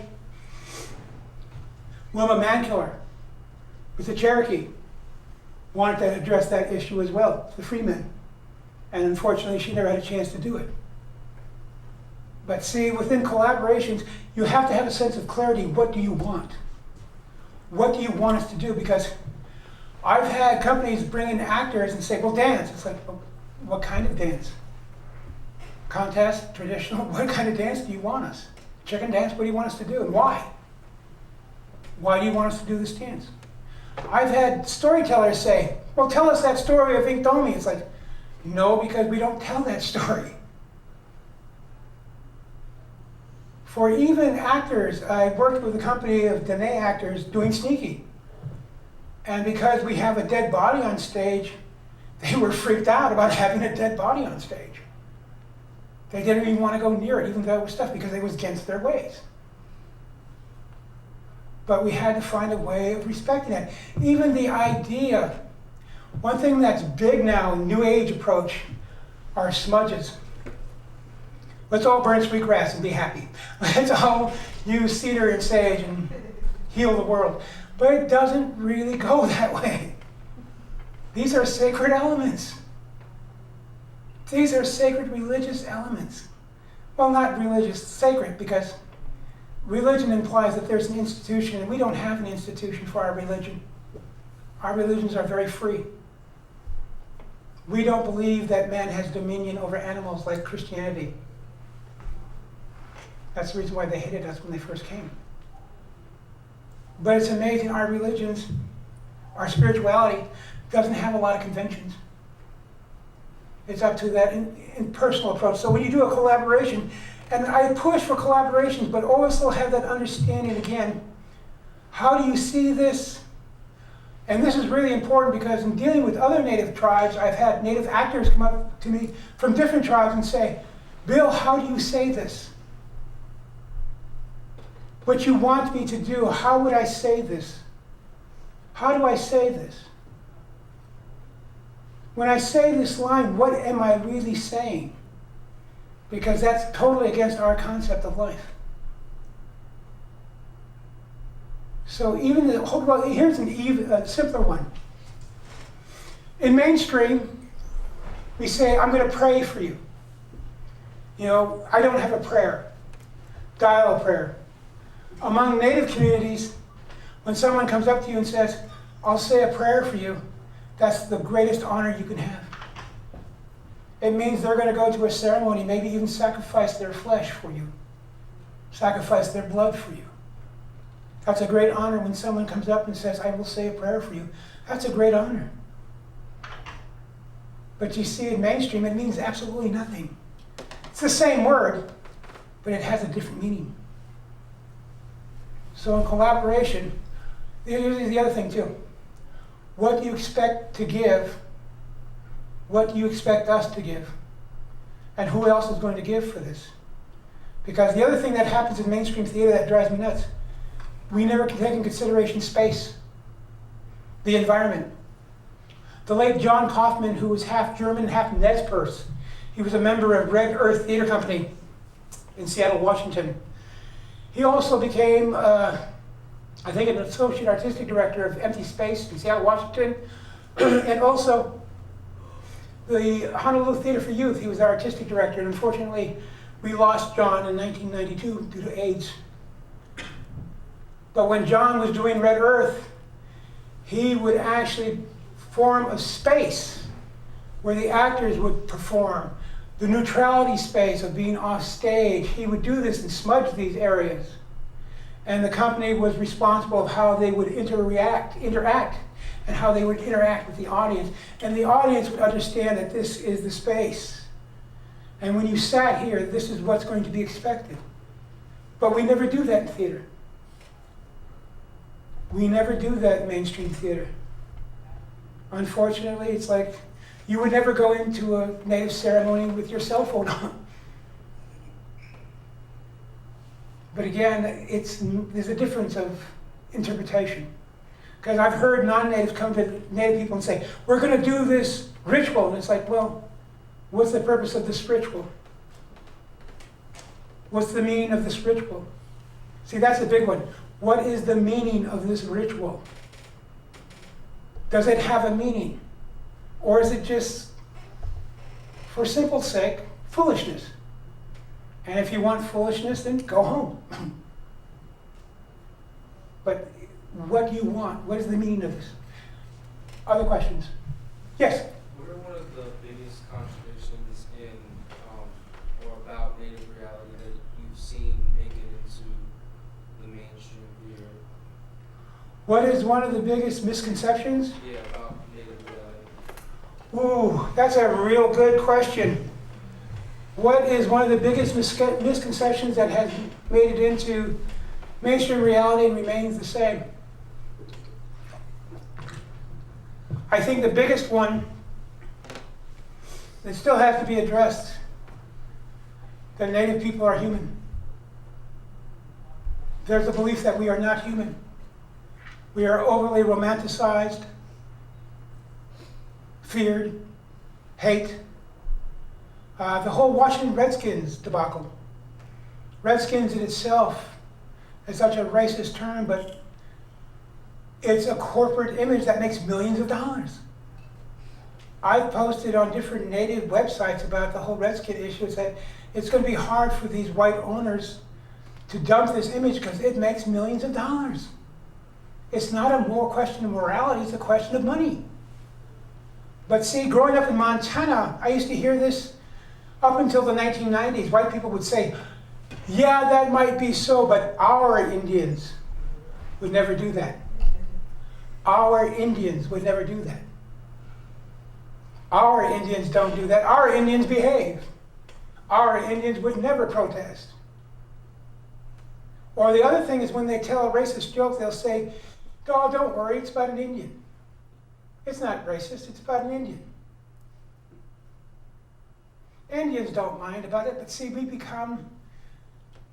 Wilma Mankiller with the Cherokee wanted to address that issue as well, the free men. And unfortunately, she never had a chance to do it. But see, within collaborations, you have to have a sense of clarity. What do you want? What do you want us to do? Because I've had companies bring in actors and say, well, dance. It's like, well, what kind of dance? Contest, traditional, what kind of dance do you want us? Chicken dance, what do you want us to do and why? Why do you want us to do this dance? I've had storytellers say, well, tell us that story of Inktomi. It's like, no, because we don't tell that story. For even actors, I worked with a company of Dene actors doing Sneaky. And because we have a dead body on stage, they were freaked out about having a dead body on stage. They didn't even want to go near it, even though it was stuff, because it was against their ways. But we had to find a way of respecting that. Even the idea, one thing that's big now in New Age approach are smudges. Let's all burn sweetgrass and be happy. Let's all use cedar and sage and heal the world. But it doesn't really go that way. These are sacred elements. These are sacred religious elements. Well, not religious, sacred, because religion implies that there's an institution, and we don't have an institution for our religion. Our religions are very free. We don't believe that man has dominion over animals like Christianity. That's the reason why they hated us when they first came. But it's amazing, our religions, our spirituality doesn't have a lot of conventions. It's up to that in personal approach. So when you do a collaboration, and I push for collaborations, but also have that understanding again, how do you see this? And this is really important because in dealing with other Native tribes, I've had Native actors come up to me from different tribes and say, Bill, how do you say this? What you want me to do, how would I say this? How do I say this? When I say this line, what am I really saying? Because that's totally against our concept of life. So even here's a simpler one. In mainstream, we say, I'm going to pray for you. You know, I don't have a prayer, dialogue prayer. Among Native communities, when someone comes up to you and says, I'll say a prayer for you, that's the greatest honor you can have. It means they're going to go to a ceremony, maybe even sacrifice their flesh for you. sacrificed their blood for you. That's a great honor when someone comes up and says, I will say a prayer for you. That's a great honor. But you see, in mainstream, it means absolutely nothing. It's the same word, but it has a different meaning. So in collaboration, here's the other thing too. What do you expect to give? What do you expect us to give? And who else is going to give for this? Because the other thing that happens in mainstream theater that drives me nuts, we never take in consideration space, the environment. The late John Kaufman, who was half German, half Nez Perce, he was a member of Red Earth Theater Company in Seattle, Washington. He also became, I think, an associate artistic director of Empty Space in Seattle, Washington, and also the Honolulu Theater for Youth. He was our artistic director, and unfortunately, we lost John in 1992 due to AIDS. But when John was doing Red Earth, he would actually form a space where the actors would perform. The neutrality space of being off stage, he would do this and smudge these areas. And the company was responsible of how they would interact, and how they would interact with the audience. And the audience would understand that this is the space. And when you sat here, this is what's going to be expected. But we never do that in theater. We never do that in mainstream theater. Unfortunately, it's like you would never go into a native ceremony with your cell phone on. But again, there's a difference of interpretation. Because I've heard non-natives come to native people and say, we're going to do this ritual. And it's like, well, what's the purpose of this ritual? What's the meaning of this ritual? See, that's a big one. What is the meaning of this ritual? Does it have a meaning? Or is it just, for simple sake, foolishness? And if you want foolishness, then go home. But what do you want? What is the meaning of this? Other questions? Yes? What are one of the biggest contradictions in or about native reality that you've seen make it into the mainstream theater? What is one of the biggest misconceptions? Yeah, about native reality. Ooh, that's a real good question. What is one of the biggest misconceptions that has made it into mainstream reality and remains the same? I think the biggest one that still has to be addressed, that Native people are human. There's a belief that we are not human. We are overly romanticized, feared, hate. The whole Washington Redskins debacle. Redskins in itself is such a racist term, but it's a corporate image that makes millions of dollars. I've posted on different native websites about the whole Redskin issue. It's that it's going to be hard for these white owners to dump this image because it makes millions of dollars. It's not a more question of morality, it's a question of money. But see, growing up in Montana, I used to hear this up until the 1990s. White people would say, yeah, that might be so, but our Indians would never do that. Our Indians would never do that. Our Indians don't do that. Our Indians behave. Our Indians would never protest. Or the other thing is when they tell a racist joke, they'll say, oh, don't worry, it's about an Indian. It's not racist, it's about an Indian. Indians don't mind about it, but see, we become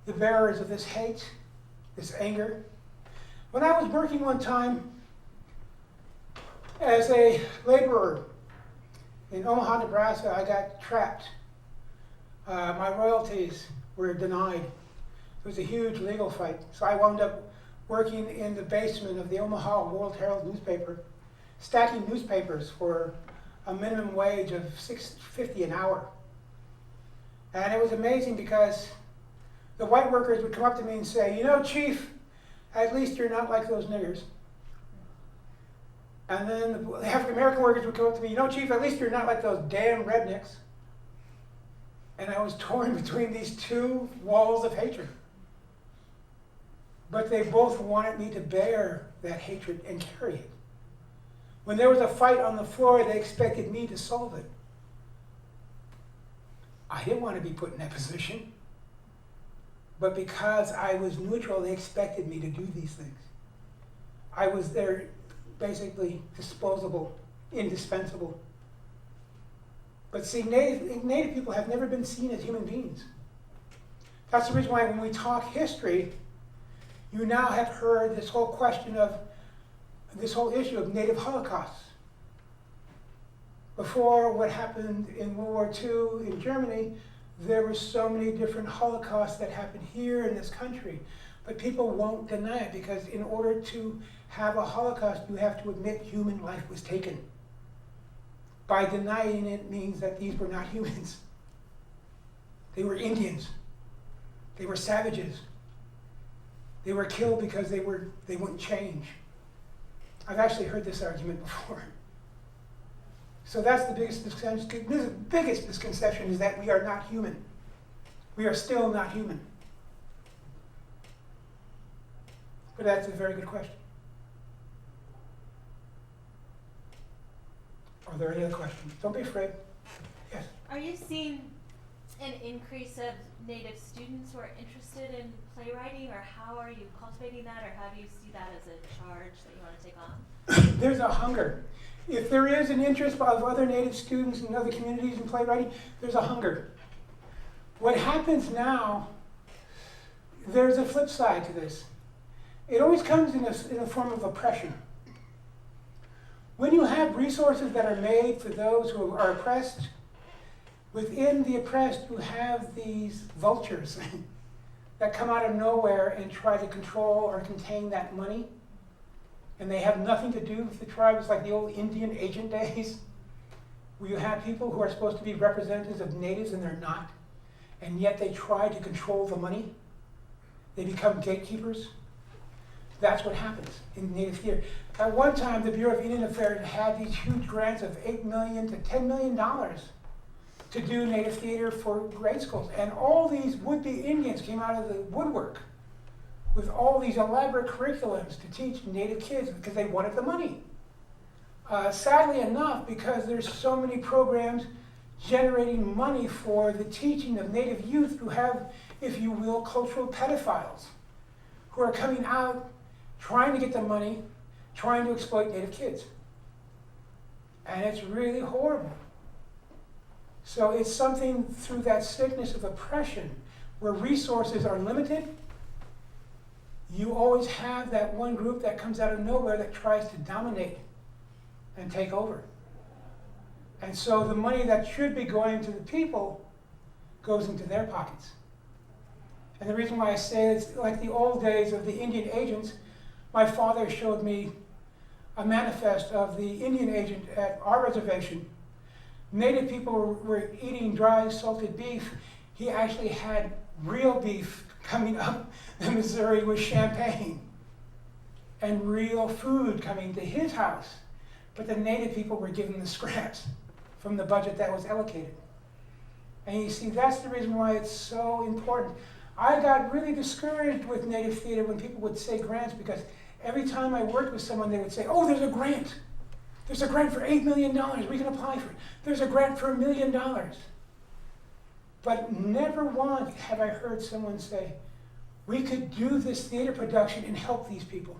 the bearers of this hate, this anger. When I was working one time as a laborer in Omaha, Nebraska, I got trapped. My royalties were denied. It was a huge legal fight. So I wound up working in the basement of the Omaha World Herald newspaper, stacking newspapers for a minimum wage of $6.50 an hour. And it was amazing because the white workers would come up to me and say, you know, Chief, at least you're not like those niggers. And then the African American workers would come up to me, you know, Chief, at least you're not like those damn rednecks. And I was torn between these two walls of hatred. But they both wanted me to bear that hatred and carry it. When there was a fight on the floor, they expected me to solve it. I didn't want to be put in that position. But because I was neutral, they expected me to do these things. I was there basically disposable, indispensable. But see, Native people have never been seen as human beings. That's the reason why when we talk history, you now have heard this whole question of, this whole issue of Native Holocausts. Before what happened in World War II in Germany, there were so many different Holocausts that happened here in this country. But people won't deny it because in order to have a Holocaust, you have to admit human life was taken. By denying it means that these were not humans. They were Indians. They were savages. They were killed because they wouldn't change. I've actually heard this argument before. So that's the biggest misconception is that we are not human. We are still not human. But that's a very good question. Are there any other questions? Don't be afraid. Yes? Are you seeing an increase of Native students who are interested in playwriting, or how are you cultivating that, or how do you see that as a charge that you want to take on? There's a hunger. If there is an interest of other Native students in other communities in playwriting, there's a hunger. What happens now, there's a flip side to this. It always comes in a form of oppression. When you have resources that are made for those who are oppressed, within the oppressed you have these vultures that come out of nowhere and try to control or contain that money. And they have nothing to do with the tribe. It's like the old Indian agent days, where you have people who are supposed to be representatives of natives and they're not. And yet they try to control the money. They become gatekeepers. That's what happens in Native theater. At one time, the Bureau of Indian Affairs had these huge grants of $8 million to $10 million to do Native theater for grade schools. And all these would-be Indians came out of the woodwork with all these elaborate curriculums to teach Native kids because they wanted the money. Sadly enough, because there's so many programs generating money for the teaching of Native youth who have, if you will, cultural pedophiles who are coming out trying to get the money, trying to exploit Native kids. And it's really horrible. So it's something through that sickness of oppression where resources are limited. You always have that one group that comes out of nowhere that tries to dominate and take over. And so the money that should be going to the people goes into their pockets. And the reason why I say it's like the old days of the Indian agents, my father showed me a manifest of the Indian agent at our reservation. Native people were eating dry salted beef. He actually had real beef coming up the Missouri with champagne and real food coming to his house. But the Native people were given the scraps from the budget that was allocated. And you see, that's the reason why it's so important. I got really discouraged with Native theater when people would say grants, because every time I worked with someone, they would say, oh, there's a grant. There's a grant for $8 million. We can apply for it. There's a grant for $1 million. But never once have I heard someone say, we could do this theater production and help these people.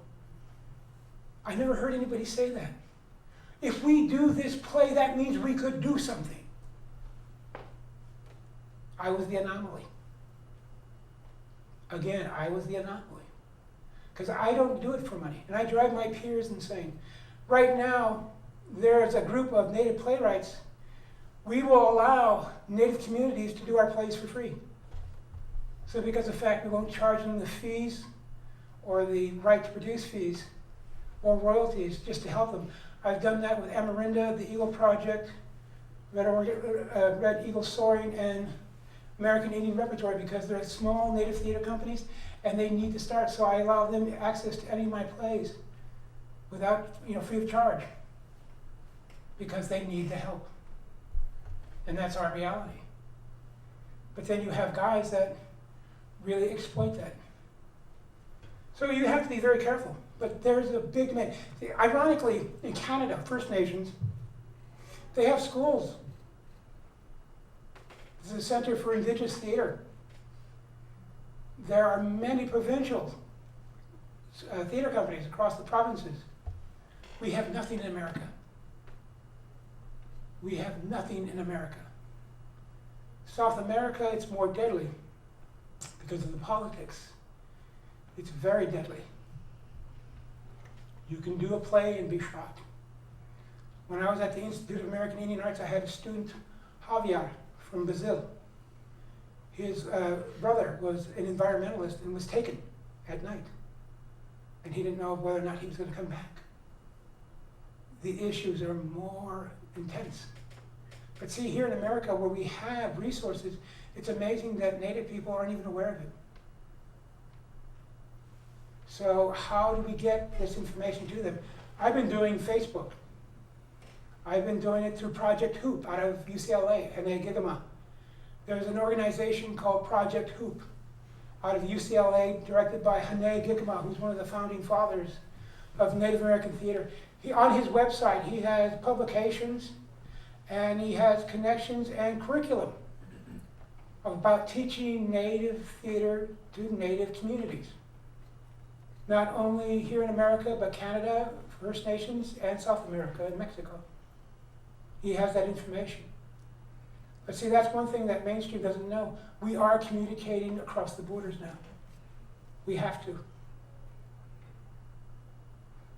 I never heard anybody say that. If we do this play, that means we could do something. I was the anomaly. Again, I was the anomaly. Because I don't do it for money. And I drive my peers insane. Right now, there's a group of Native playwrights. We will allow Native communities to do our plays for free. So because of the fact we won't charge them the fees or the right to produce fees or royalties just to help them. I've done that with Amarinda, the Eagle Project, Red Eagle Soaring, and American Indian Repertory, because they're small Native theater companies and they need to start. So I allow them access to any of my plays without, free of charge, because they need the help. And that's our reality. But then you have guys that really exploit that. So you have to be very careful. But there's a big demand. Ironically, in Canada, First Nations, they have schools. This is a Center for Indigenous Theatre. There are many provincial theater companies across the provinces. We have nothing in America. We have nothing in America. South America, it's more deadly because of the politics. It's very deadly. You can do a play and be shot. When I was at the Institute of American Indian Arts, I had a student, Javier, from Brazil. His brother was an environmentalist and was taken at night. And he didn't know whether or not he was going to come back. The issues are more intense. But see, here in America, where we have resources, it's amazing that Native people aren't even aware of it. So how do we get this information to them? I've been doing Facebook. I've been doing it through Project Hoop out of UCLA, Hene Gigama. There's an organization called Project Hoop out of UCLA, directed by Hene Gigama, who's one of the founding fathers of Native American theater. On his website, he has publications, and he has connections and curriculum about teaching Native theater to Native communities. Not only here in America, but Canada, First Nations, and South America and Mexico. He has that information. But see, that's one thing that mainstream doesn't know. We are communicating across the borders now. We have to.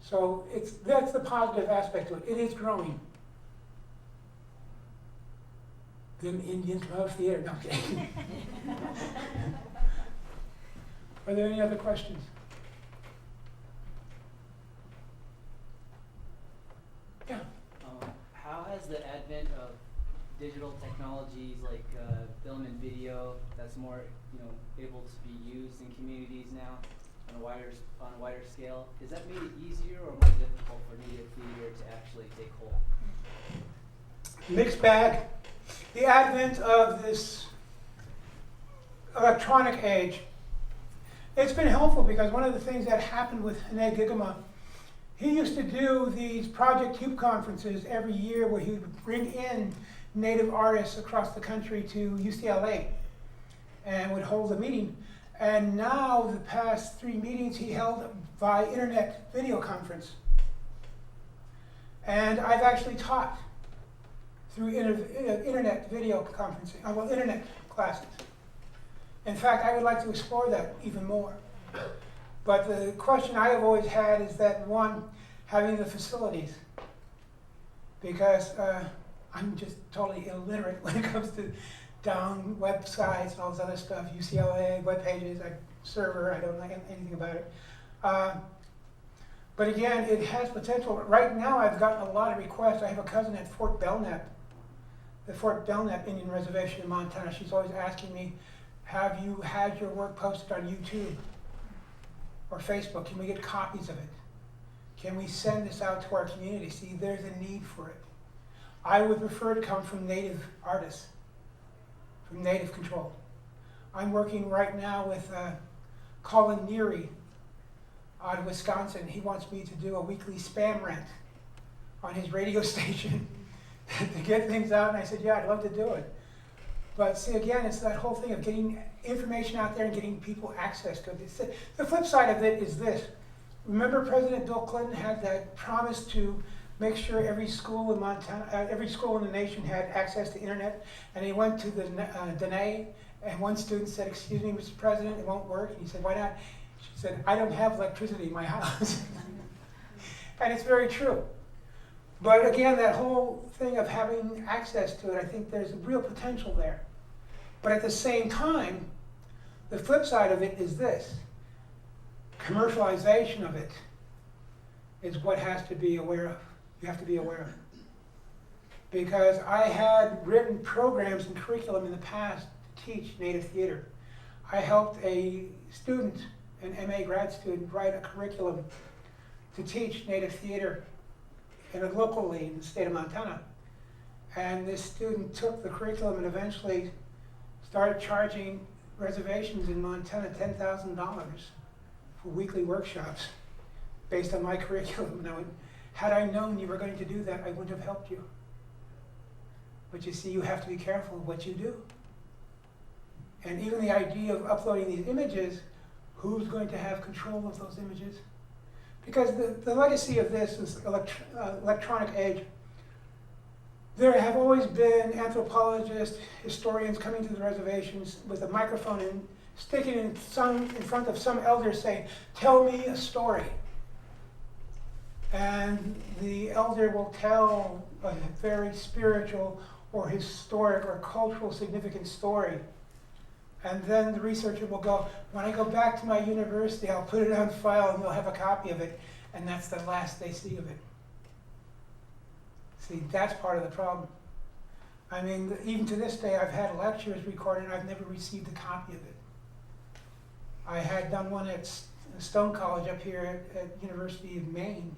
So that's the positive aspect to it. It is growing. Them Indians love theater. No, I'm kidding. Are there any other questions? Yeah. How has the advent of digital technologies like film and video that's more able to be used in communities now on a wider scale, has that made it easier or more difficult for Native theater to actually take hold? Mixed bag. The advent of this electronic age, it's been helpful because one of the things that happened with Hene Gigama, he used to do these Project Cube conferences every year where he would bring in Native artists across the country to UCLA and would hold a meeting. And now the past 3 meetings he held by internet video conference. And I've actually taught through internet video conferencing, internet classes. In fact, I would like to explore that even more. But the question I have always had is that, one, having the facilities. Because I'm just totally illiterate when it comes to down websites and all this other stuff, UCLA, web pages, server, I don't know anything about it. But again, it has potential. Right now I've gotten a lot of requests. I have a cousin at Fort Belknap, the Fort Belknap Indian Reservation in Montana. She's always asking me, have you had your work posted on YouTube or Facebook? Can we get copies of it? Can we send this out to our community? See, there's a need for it. I would prefer to come from Native artists, from Native control. I'm working right now with Colin Neary out of Wisconsin. He wants me to do a weekly spam rant on his radio station to get things out, and I said, yeah, I'd love to do it. But see, again, it's that whole thing of getting information out there and getting people access to it. The flip side of it is this. Remember President Bill Clinton had that promise to make sure every school in Montana, every school in the nation had access to internet, and he went to the Dene, and one student said, excuse me, Mr. President, it won't work. And he said, why not? She said, I don't have electricity in my house. And it's very true. But again, that whole thing of having access to it, I think there's a real potential there. But at the same time, the flip side of it is this. Commercialization of it is what has to be aware of. You have to be aware of it. Because I had written programs and curriculum in the past to teach Native theater. I helped a student, an MA grad student, write a curriculum to teach Native theater locally in the state of Montana. And this student took the curriculum and eventually started charging reservations in Montana $10,000 for weekly workshops based on my curriculum. Now, had I known you were going to do that, I wouldn't have helped you. But you see, you have to be careful of what you do. And even the idea of uploading these images, who's going to have control of those images? Because the legacy of this is electronic age. There have always been anthropologists, historians coming to the reservations with a microphone and sticking it in front of some elder saying, "Tell me a story." And the elder will tell a very spiritual or historic or cultural significant story. And then the researcher will go, "When I go back to my university, I'll put it on file and they'll have a copy of it." And that's the last they see of it. See, that's part of the problem. I mean, even to this day, I've had lectures recorded and I've never received a copy of it. I had done one at Stone College up here at University of Maine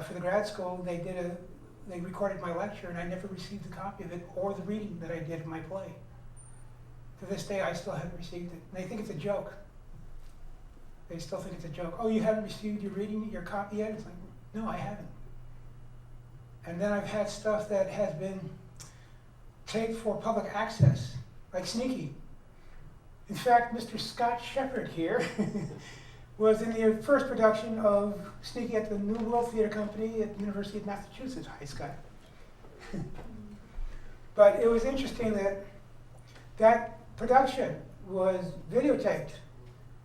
for the grad school. They recorded my lecture and I never received a copy of it or the reading that I did of my play. To this day, I still haven't received it. And they think it's a joke. They still think it's a joke. "Oh, you haven't received your copy yet?" It's like, no, I haven't. And then I've had stuff that has been taped for public access, like Sneaky. In fact, Mr. Scott Shepard here was in the first production of Sneaky at the New World Theater Company at the University of Massachusetts. Hi, Scott. But it was interesting that production was videotaped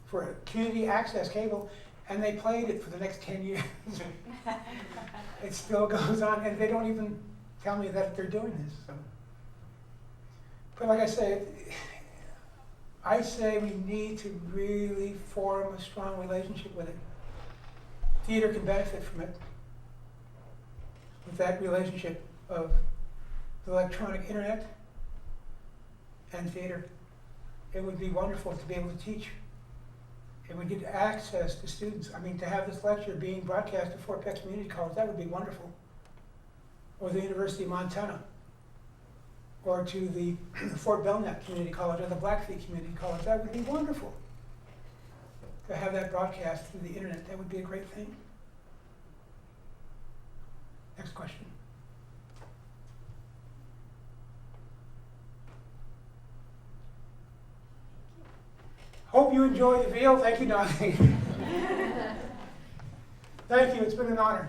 for community access cable, and they played it for the next 10 years. It still goes on, and they don't even tell me that they're doing this. So. But like I say we need to really form a strong relationship with it. Theater can benefit from it, with that relationship of the electronic internet and theater. It would be wonderful to be able to teach. It would get access to students. I mean, to have this lecture being broadcast at Fort Peck Community College, that would be wonderful. Or the University of Montana. Or to the Fort Belknap Community College or the Blackfeet Community College. That would be wonderful. To have that broadcast through the internet, that would be a great thing. Next question. Hope you enjoyed the video. Thank you, Donnie. Thank you. It's been an honor.